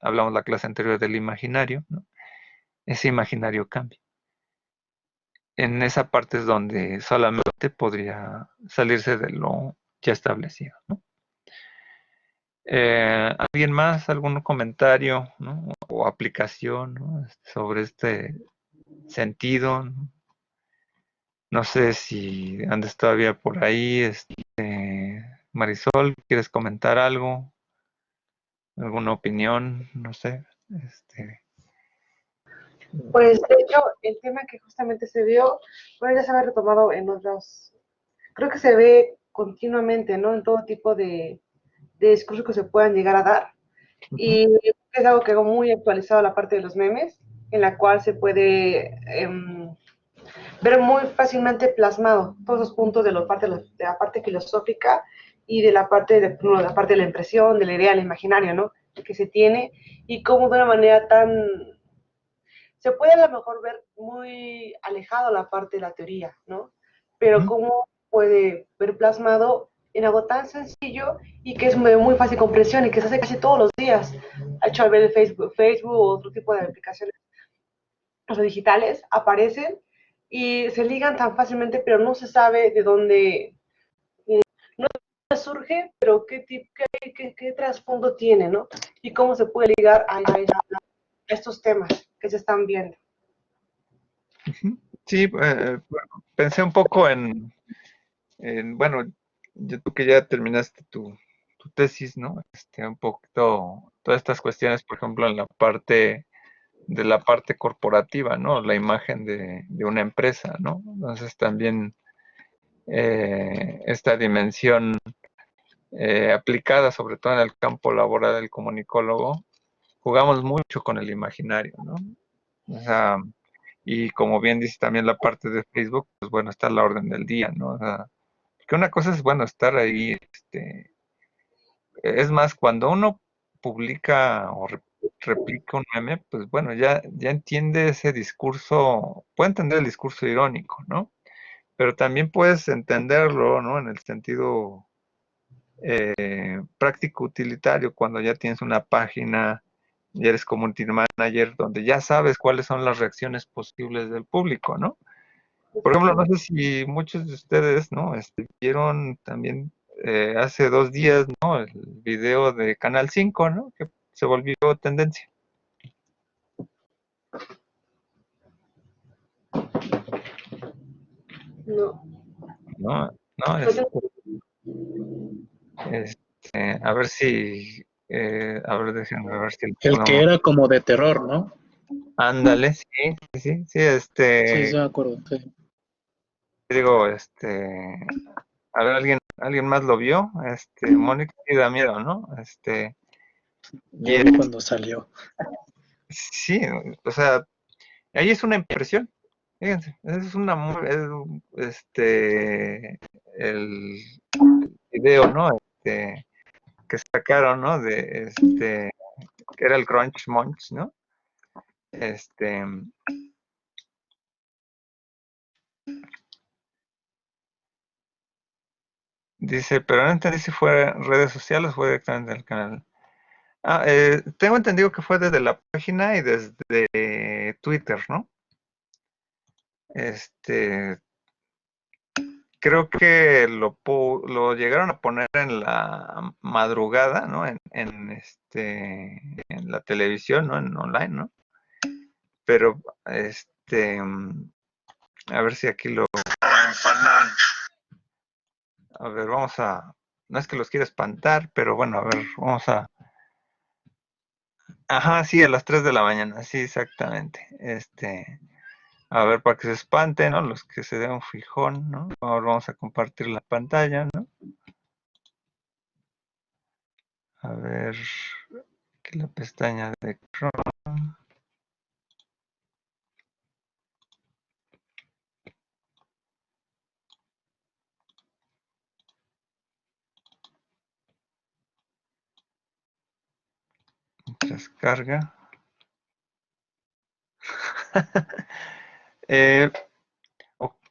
Hablamos la clase anterior del imaginario, ¿no? Ese imaginario cambia. En esa parte es donde solamente podría salirse de lo ya establecido, ¿no? ¿Alguien más? ¿Algún comentario, ¿no? O aplicación, ¿no? Sobre este sentido, ¿no? No sé si andes todavía por ahí, Marisol, ¿quieres comentar algo? ¿Alguna opinión? No sé. Pues de hecho, el tema que justamente se vio, bueno, ya se había retomado en otros, creo que se ve continuamente, ¿no? En todo tipo de discursos que se puedan llegar a dar. Y es algo que hago muy actualizado la parte de los memes, en la cual se puede ver muy fácilmente plasmado todos los puntos de la parte filosófica y de la parte de la impresión, de la idea, del imaginario, ¿no? Que se tiene y cómo de una manera tan se puede a lo mejor ver muy alejado la parte de la teoría, ¿no? Pero cómo puede ver plasmado en algo tan sencillo y que es de muy fácil comprensión y que se hace casi todos los días. De hecho, al ver el Facebook o otro tipo de aplicaciones o sea, digitales aparecen y se ligan tan fácilmente, pero no se sabe de dónde no surge, pero qué trasfondo tiene, ¿no? Y cómo se puede ligar a estos temas que se están viendo. Sí, pensé un poco bueno, tú que ya terminaste tu tesis, ¿no? Un poquito, todas estas cuestiones, por ejemplo, en la parte corporativa, ¿no? La imagen de una empresa, ¿no? Entonces también esta dimensión aplicada, sobre todo en el campo laboral del comunicólogo, jugamos mucho con el imaginario, ¿no? O sea, y como bien dice también la parte de Facebook, pues bueno, está a la orden del día, ¿no? O sea, que una cosa es, bueno, estar ahí, es más, cuando uno publica o replica un meme, pues bueno, ya entiende ese discurso, puede entender el discurso irónico, ¿no? Pero también puedes entenderlo, ¿no? En el sentido práctico utilitario, cuando ya tienes una página, ya eres community manager, donde ya sabes cuáles son las reacciones posibles del público, ¿no? Por ejemplo, no sé si muchos de ustedes, ¿no? Vieron también hace 2 días, ¿no? El video de Canal 5, ¿no? Que se volvió tendencia. No. No, no, a ver si A ver, déjenme ver si lo El que podemos. era como de terror, ¿no? Ándale, sí, sí, sí, Sí, sí me acuerdo. Sí. digo, a ver, alguien más lo vio, Mónica sí da miedo, ¿no? Y Yo vi cuando salió. sí, o sea, ahí es una impresión, fíjense, es una, el video, ¿no? Que sacaron, ¿no? Que era el Crunch Munch, ¿no? Este, dice, pero no entendí si fue redes sociales o fue directamente del canal. Tengo entendido que fue desde la página y desde Twitter, ¿no? Creo que lo llegaron a poner en la madrugada, ¿no? En la televisión, ¿no? En online, ¿no? Pero, a ver si aquí a ver, no es que los quiera espantar, pero bueno, a ver, ajá, sí, a las 3 de la mañana, sí, exactamente. A ver, para que se espanten, ¿no? Los que se den un fijón, ¿no? Ahora vamos a compartir la pantalla, ¿no? A ver, aquí la pestaña de Chrome. Mientras carga.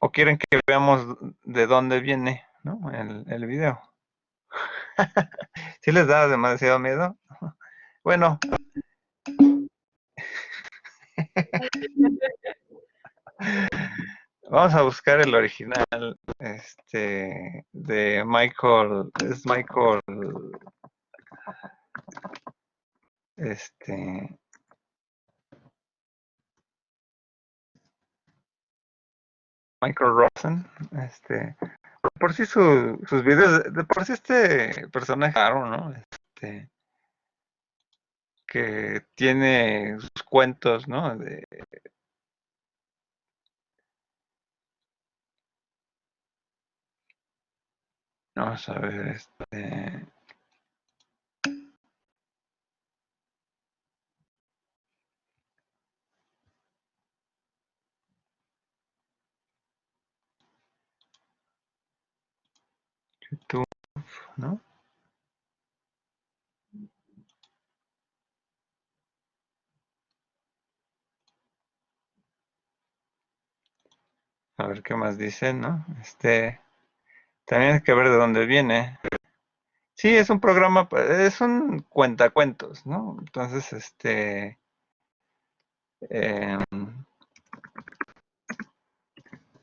O quieren que veamos de dónde viene, ¿no? El video. ¿Sí les da demasiado miedo? Bueno, vamos a buscar el original, de Michael, es este, Michael Rosen, por sí sus videos, de por sí este personaje raro, ¿no? Que tiene sus cuentos, ¿no? Vamos a ver, YouTube, ¿no? A ver qué más dice, ¿no? También hay que ver de dónde viene. Sí, es un programa, es un cuentacuentos, ¿no? Entonces, de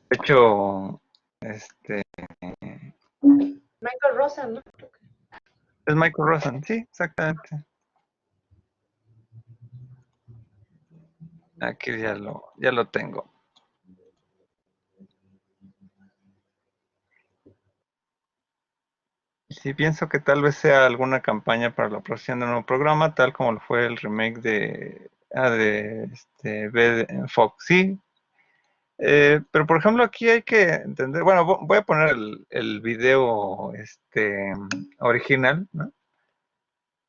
hecho, Michael Rosa, ¿no? es Michael Rosen, sí, exactamente. Aquí ya lo tengo. Sí, pienso que tal vez sea alguna campaña para la producción de un nuevo programa, tal como lo fue el remake de Fox. Sí, pero por ejemplo aquí hay que entender, bueno, voy a poner el video original, ¿no?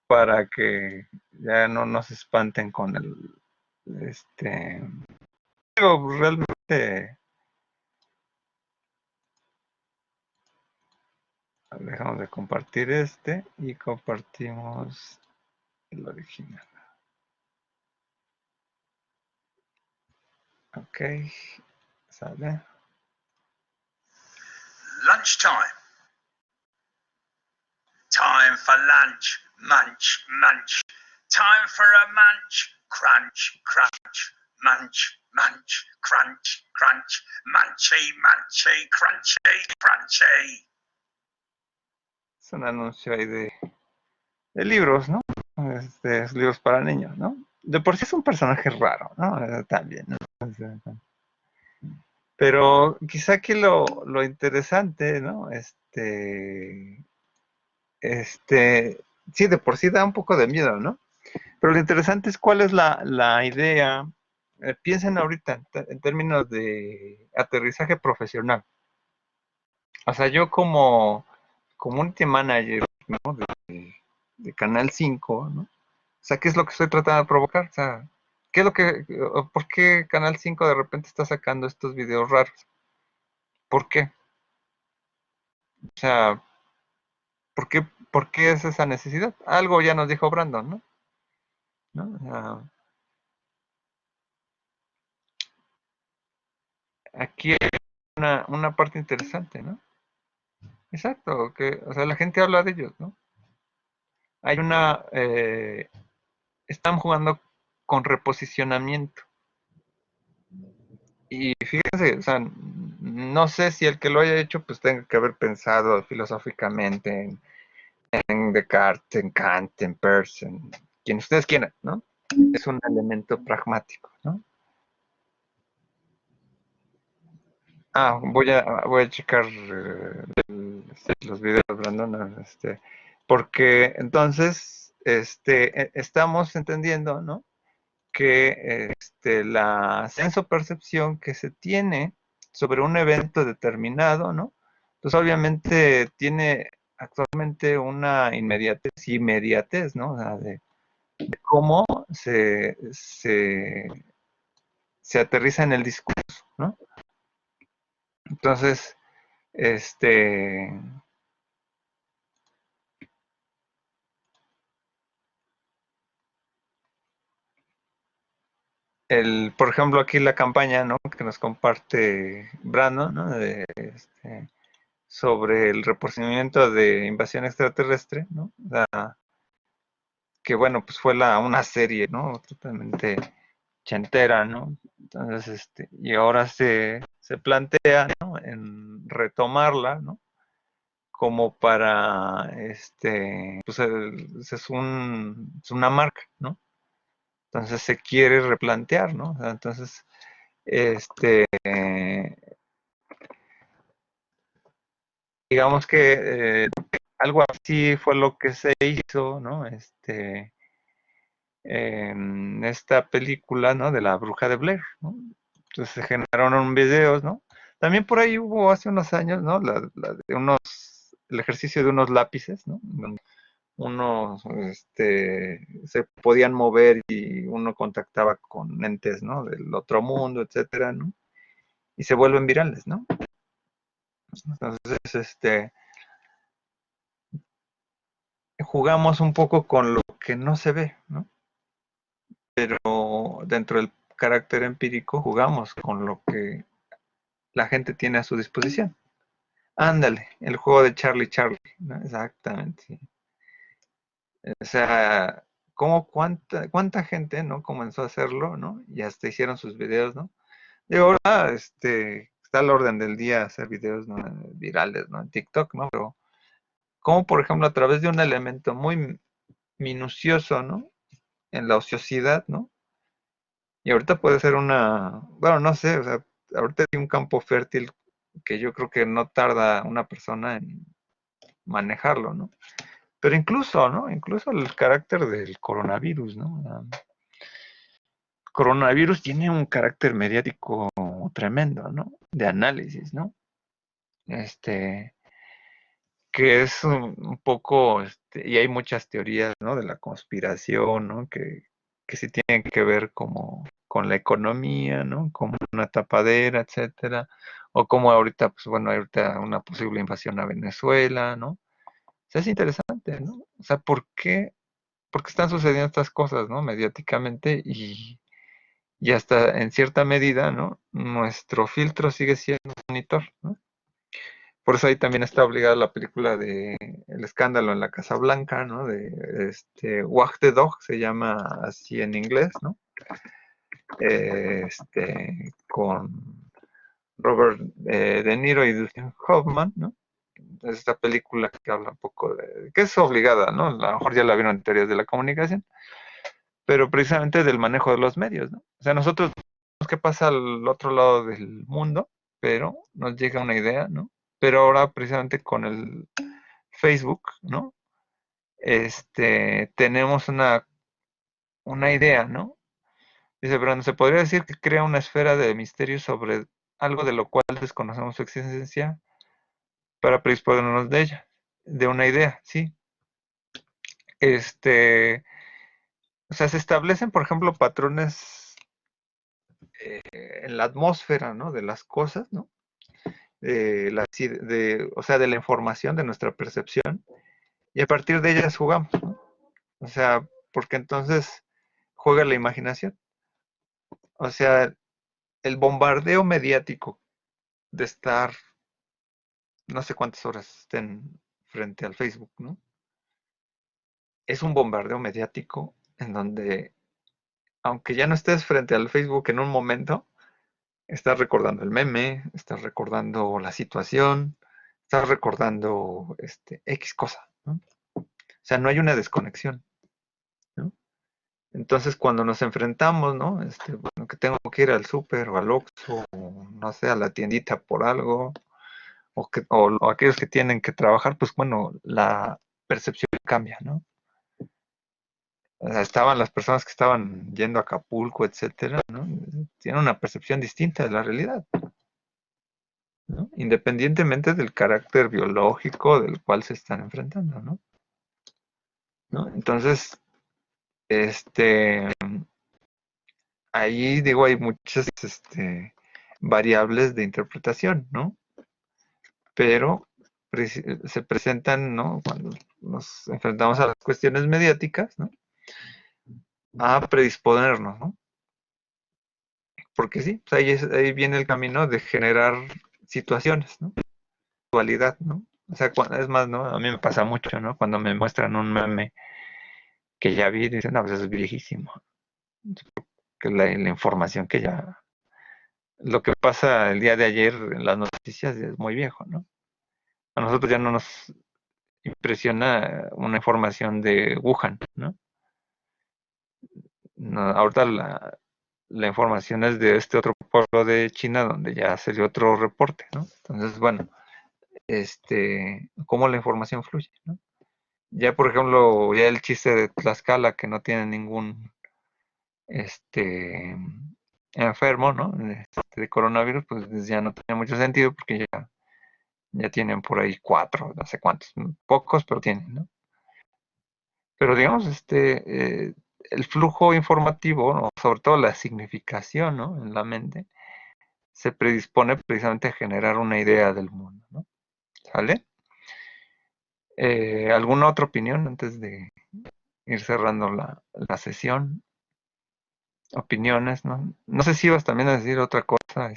Para que ya no nos espanten con digo, realmente, dejamos de compartir y compartimos el original. Ok, sale. Lunchtime. Time for lunch. Munch, munch. Time for a munch. Crunch, crunch. Munch, munch. Crunch, crunch. Munchy, munchy. Crunchy, crunchy. Es un anuncio ahí de libros, ¿no? Libros para niños, ¿no? De por sí es un personaje raro, ¿no? También, ¿no? Pero quizá aquí lo interesante, ¿no? sí, de por sí da un poco de miedo, ¿no? Pero lo interesante es cuál es la idea. Piensen ahorita en términos de aterrizaje profesional. O sea, yo como community manager, ¿no? de Canal 5, ¿no? O sea, ¿qué es lo que estoy tratando de provocar? O sea, ¿qué es lo que, por qué Canal 5 de repente está sacando estos videos raros? ¿Por qué? O sea, por qué es esa necesidad? Algo ya nos dijo Brandon, ¿no? ¿No? O sea, aquí hay una parte interesante, ¿no? Exacto, que, o sea, la gente habla de ellos, ¿no? Hay están jugando con reposicionamiento. Y fíjense, o sea, no sé si el que lo haya hecho, pues tenga que haber pensado filosóficamente en Descartes, en Kant, en Peirce, en quien ustedes quieran, ¿no? Es un elemento pragmático, ¿no? Voy a checar los videos, Brandon, porque entonces estamos entendiendo, ¿no? Que la sensopercepción que se tiene sobre un evento determinado, ¿no? Pues obviamente tiene actualmente una inmediatez, ¿no? O sea, de cómo se aterriza en el discurso, ¿no? Entonces, este, por ejemplo, aquí la campaña, ¿no? Que nos comparte Brandon, ¿no? Sobre el reconocimiento de invasión extraterrestre, ¿no? Que bueno, pues fue una serie, ¿no? Totalmente chentera, ¿no? Entonces, y ahora se plantea, ¿no? En retomarla, ¿no? Como para, pues es una marca, ¿no? Entonces se quiere replantear, ¿no? O sea, entonces, digamos que algo así fue lo que se hizo, ¿no? En esta película, ¿no? De la Bruja de Blair, ¿no? Entonces se generaron videos, ¿no? También por ahí hubo hace unos años, ¿no? El ejercicio de unos lápices, ¿no? Unos, se podían mover y uno contactaba con entes, ¿no? Del otro mundo, etcétera, ¿no? Y se vuelven virales, ¿no? Entonces, jugamos un poco con lo que no se ve, ¿no? Pero dentro del carácter empírico jugamos con lo que la gente tiene a su disposición. Ándale, el juego de Charlie Charlie, ¿no? Exactamente, sí. O sea, cuánta gente, ¿no? Comenzó a hacerlo, ¿no? Y hasta hicieron sus videos, ¿no? Y ahora, está al orden del día hacer videos, ¿no? Virales, ¿no? En TikTok, ¿no? Pero, como por ejemplo, a través de un elemento muy minucioso, ¿no? En la ociosidad, ¿no? Y ahorita puede ser bueno, no sé, o sea, ahorita hay un campo fértil que yo creo que no tarda una persona en manejarlo, ¿no? Pero incluso, ¿no? Incluso el carácter del coronavirus, ¿no? Coronavirus tiene un carácter mediático tremendo, ¿no? De análisis, ¿no? Que es un poco, y hay muchas teorías, ¿no? De la conspiración, ¿no? Que sí tienen que ver como con la economía, ¿no? Como una tapadera, etcétera. O como ahorita, pues bueno, hay ahorita una posible invasión a Venezuela, ¿no? O sea, es interesante, ¿no? O sea, por qué están sucediendo estas cosas, ¿no? Mediáticamente y hasta en cierta medida, ¿no? Nuestro filtro sigue siendo un monitor, ¿no? Por eso ahí también está obligada la película de El escándalo en la Casa Blanca, ¿no? De Wag the Dog, se llama así en inglés, ¿no? Con Robert De Niro y Dustin Hoffman, ¿no? Es esta película que habla un poco que es obligada, ¿no? A lo mejor ya la vieron en teorías de la comunicación, pero precisamente del manejo de los medios, ¿no? O sea, nosotros sabemos qué pasa al otro lado del mundo, pero nos llega una idea, ¿no? Pero ahora precisamente con el Facebook, ¿no? tenemos una idea, ¿no? Dice, pero se podría decir que crea una esfera de misterio sobre algo de lo cual desconocemos su existencia para predisponernos de ella, de una idea, ¿sí? O sea, se establecen, por ejemplo, patrones en la atmósfera, ¿no? De las cosas, ¿no? O sea, de la información, de nuestra percepción, y a partir de ellas jugamos, ¿no? O sea, porque entonces juega la imaginación. O sea, el bombardeo mediático de estar no sé cuántas horas estén frente al Facebook, ¿no? Es un bombardeo mediático en donde, aunque ya no estés frente al Facebook en un momento, estás recordando el meme, estás recordando la situación, estás recordando X cosa, ¿no? O sea, no hay una desconexión, ¿no? Entonces, cuando nos enfrentamos, ¿no? Bueno, que tengo que ir al súper o al Oxxo, o no sé, a la tiendita por algo, o aquellos que tienen que trabajar, pues bueno, la percepción cambia, ¿no? O sea, estaban las personas que estaban yendo a Acapulco, etcétera, ¿no? Tienen una percepción distinta de la realidad, ¿no? Independientemente del carácter biológico del cual se están enfrentando, ¿no? ¿No? Entonces, este, ahí digo, hay muchas variables de interpretación, ¿no? Pero se presentan, ¿no? Cuando nos enfrentamos a las cuestiones mediáticas, ¿no? A predisponernos, ¿no? Porque sí, pues ahí viene el camino de generar situaciones, ¿no? Actualidad, ¿no? O sea, es más, ¿no? A mí me pasa mucho, ¿no? Cuando me muestran un meme que ya vi, dicen, no, pues es viejísimo. Que la información que ya... Lo que pasa el día de ayer en las noticias es muy viejo, ¿no? A nosotros ya no nos impresiona una información de Wuhan, ¿no? No, ahorita la información es de este otro pueblo de China donde ya se dio otro reporte, ¿no? Entonces, bueno, cómo la información fluye, ¿no? Ya, por ejemplo, ya el chiste de Tlaxcala, que no tiene ningún enfermo, ¿no? De coronavirus, pues ya no tiene mucho sentido porque ya tienen por ahí 4, no sé cuántos, pocos, pero tienen, ¿no? Pero digamos, el flujo informativo, ¿no? Sobre todo la significación, ¿no? En la mente, se predispone precisamente a generar una idea del mundo, ¿no? ¿Sale? ¿Alguna otra opinión antes de ir cerrando la sesión? Opiniones, ¿no? No sé si ibas también a decir otra cosa,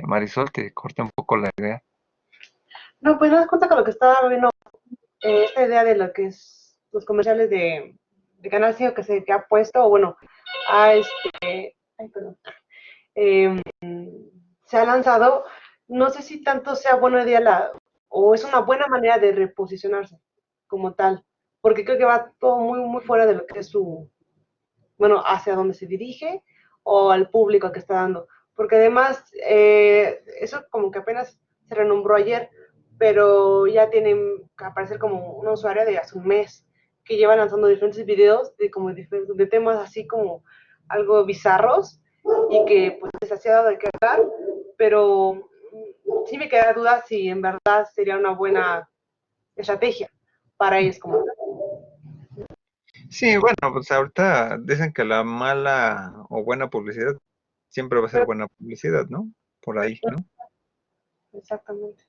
Marisol, te corté un poco la idea. No, pues no das cuenta con lo que estaba viendo, esta idea de lo que es los comerciales de Canal 5 que ha puesto, o bueno, a ay, perdón, eh, se ha lanzado, no sé si tanto sea buena idea o es una buena manera de reposicionarse como tal, porque creo que va todo muy, muy fuera de lo que es bueno, hacia donde se dirige o al público que está dando. Porque además, eso como que apenas se renombró ayer, pero ya tienen que aparecer como una usuaria de hace un mes, que lleva lanzando diferentes videos de temas así como algo bizarros y que pues les hacía dado de qué hablar, pero sí me queda duda si en verdad sería una buena estrategia para ellos como tal. Sí, bueno, pues ahorita dicen que la mala o buena publicidad siempre va a ser Pero, buena publicidad, ¿no? Por ahí, ¿no? exactamente.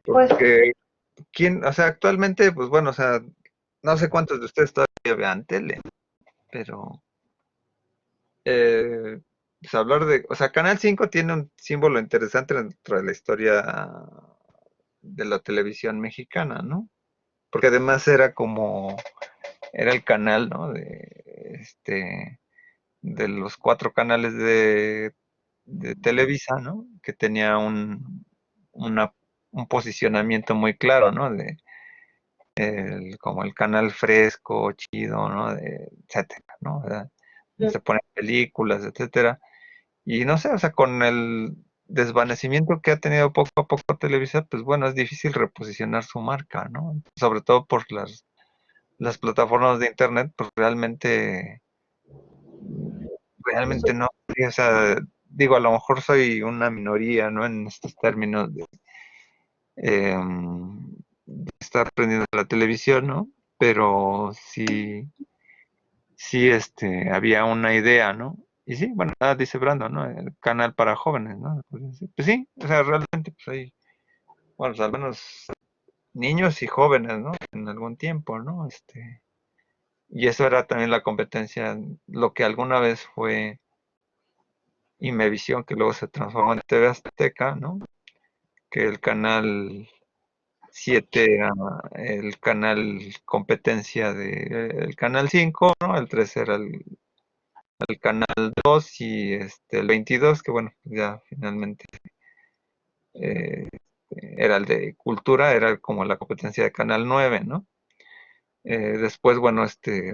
Pues Porque, o sea, actualmente, pues bueno, o sea, no sé cuántos de ustedes todavía vean tele, pero pues hablar o sea, Canal 5 tiene un símbolo interesante dentro de la historia de la televisión mexicana, ¿no? Porque además era el canal, ¿no? De los 4 canales de Televisa, ¿no? Que tenía un posicionamiento muy claro, ¿no? Como el canal fresco, chido, ¿no? Etcétera, ¿no? ¿Verdad? Se ponen películas, etcétera. Y no sé, o sea, con el desvanecimiento que ha tenido poco a poco Televisa, pues bueno, es difícil reposicionar su marca, ¿no? Sobre todo por las plataformas de internet, pues realmente no, o sea, digo, a lo mejor soy una minoría, ¿no? En estos términos eh, de estar aprendiendo la televisión, ¿no? Pero sí, había una idea, ¿no? Y sí, bueno, dice Brando, ¿no? El canal para jóvenes, ¿no? Pues sí, o sea, realmente, pues hay, bueno, pues al menos niños y jóvenes, ¿no? En algún tiempo, ¿no? Y eso era también la competencia, lo que alguna vez fue Imevisión, que luego se transformó en TV Azteca, ¿no? Que el canal 7 era el canal competencia del canal 5, ¿no? El 3 era el canal 2 y el 22, que bueno, ya finalmente eh, era el de cultura, era como la competencia de canal 9, ¿no? Después, bueno,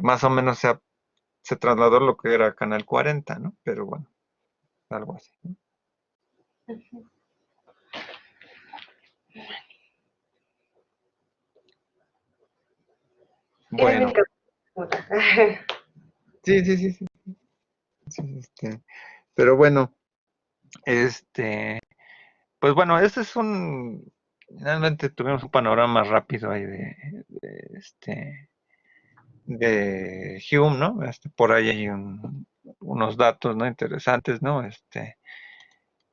más o menos se trasladó lo que era canal 40, ¿no? Pero bueno, algo así, ¿no? Bueno, sí. Sí, pero bueno, pues bueno, realmente tuvimos un panorama rápido ahí de Hume, ¿no? Por ahí hay unos datos, ¿no? Interesantes, ¿no?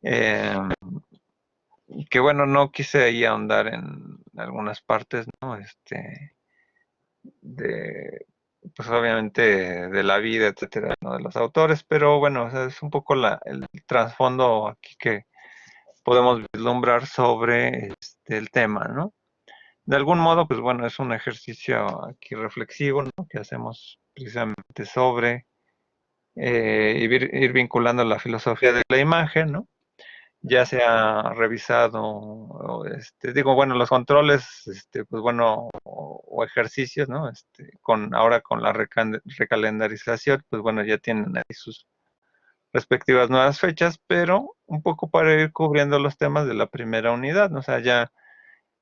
Eh, que bueno, no quise ahí ahondar en algunas partes, ¿no? De, pues obviamente de la vida, etcétera, ¿no? De los autores, pero bueno, o sea, es un poco el trasfondo aquí que podemos vislumbrar sobre el tema, ¿no? De algún modo, pues bueno, es un ejercicio aquí reflexivo, ¿no? Que hacemos precisamente sobre ir vinculando la filosofía de la imagen, ¿no? Ya se ha revisado, digo, bueno, los controles, pues bueno, o ejercicios, ¿no? Ahora con la recalendarización, pues bueno, ya tienen ahí sus respectivas nuevas fechas, pero un poco para ir cubriendo los temas de la primera unidad, ¿no? O sea, ya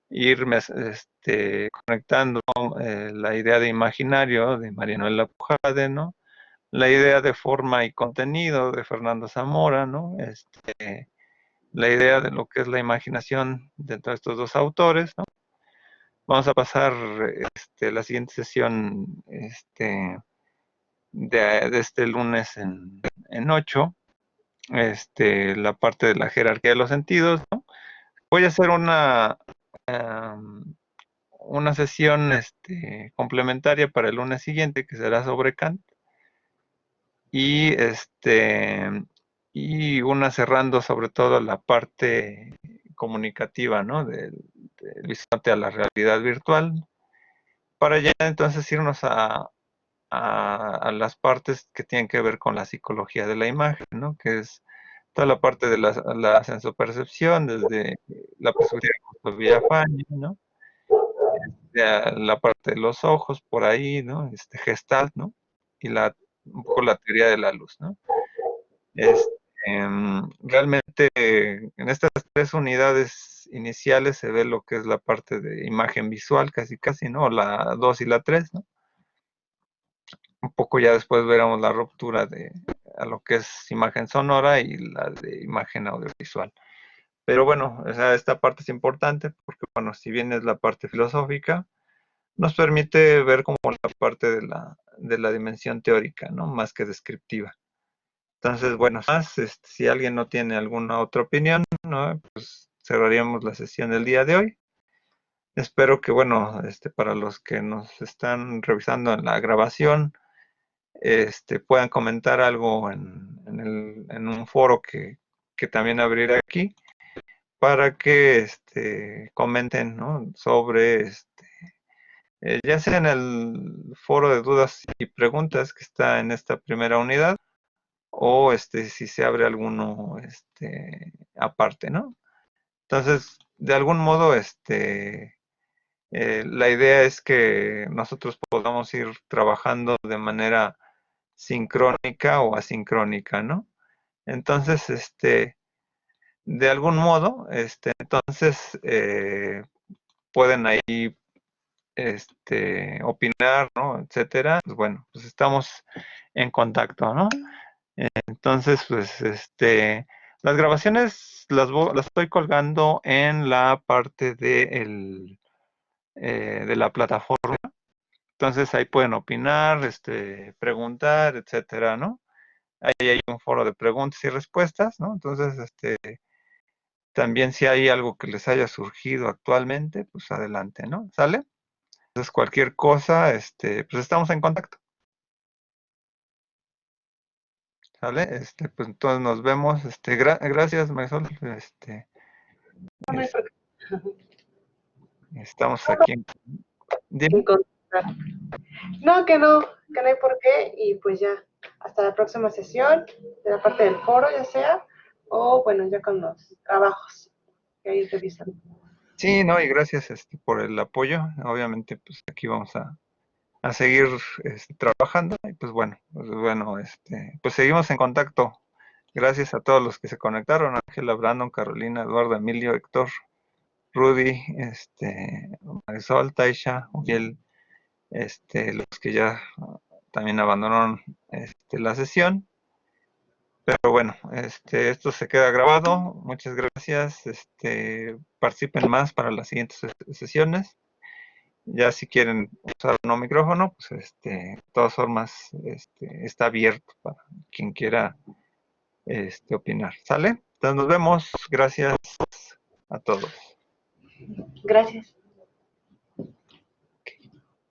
irme conectando la idea de imaginario de Mariano Pujade, ¿no? La idea de forma y contenido de Fernando Zamora, ¿no? La idea de lo que es la imaginación dentro de estos dos autores, ¿no? Vamos a pasar la siguiente sesión de este lunes en 8, la parte de la jerarquía de los sentidos, ¿no? Voy a hacer una sesión complementaria para el lunes siguiente, que será sobre Kant, y y una cerrando sobre todo la parte comunicativa, ¿no? Del bisonte a la realidad virtual, para ya entonces irnos a las partes que tienen que ver con la psicología de la imagen, ¿no? Que es toda la parte de la sensopercepción, desde la perspectiva de Villafañe, ¿no? La parte de los ojos por ahí, ¿no? Gestalt, ¿no? Y un poco la teoría de la luz, ¿no? Realmente en estas tres unidades iniciales se ve lo que es la parte de imagen visual, casi, ¿no? La 2 y la 3, ¿no? Un poco ya después veremos la ruptura a lo que es imagen sonora y la de imagen audiovisual. Pero bueno, o sea, esta parte es importante porque, bueno, si bien es la parte filosófica, nos permite ver como la parte de la dimensión teórica, ¿no? Más que descriptiva. Entonces, bueno, si alguien no tiene alguna otra opinión, ¿no? Pues cerraríamos la sesión del día de hoy. Espero que, bueno, para los que nos están revisando en la grabación, puedan comentar algo en un foro que también abriré aquí para que comenten, ¿no? Sobre ya sea en el foro de dudas y preguntas que está en esta primera unidad, o si se abre alguno aparte, ¿no? Entonces, de algún modo, la idea es que nosotros podamos ir trabajando de manera sincrónica o asincrónica, ¿no? Entonces, de algún modo, entonces pueden ahí opinar, ¿no? Etcétera, pues bueno, pues estamos en contacto, ¿no? Entonces, pues, las grabaciones las estoy colgando en la parte de la plataforma. Entonces ahí pueden opinar, preguntar, etcétera, ¿no? Ahí hay un foro de preguntas y respuestas, ¿no? Entonces, también si hay algo que les haya surgido actualmente, pues adelante, ¿no? ¿Sale? Entonces cualquier cosa, pues estamos en contacto. ¿Sale? Pues entonces nos vemos. Gracias, Marisol. No, no hay es- por qué. estamos aquí dime. Encontrar. No, que no hay por qué, y pues ya, hasta la próxima sesión, de la parte del foro, ya sea, o bueno, ya con los trabajos que ahí revisan. Sí, no, y gracias por el apoyo. Obviamente, pues aquí vamos a seguir trabajando. Y pues bueno, pues seguimos en contacto. Gracias a todos los que se conectaron, Ángela, Brandon, Carolina, Eduardo, Emilio, Héctor, Rudy, Marisol, Taisha, Uriel, los que ya también abandonaron la sesión. Pero bueno, esto se queda grabado. Muchas gracias. Participen más para las siguientes sesiones. Ya si quieren usar un nuevo micrófono, pues de todas formas está abierto para quien quiera opinar. ¿Sale? Entonces nos vemos. Gracias a todos. Gracias.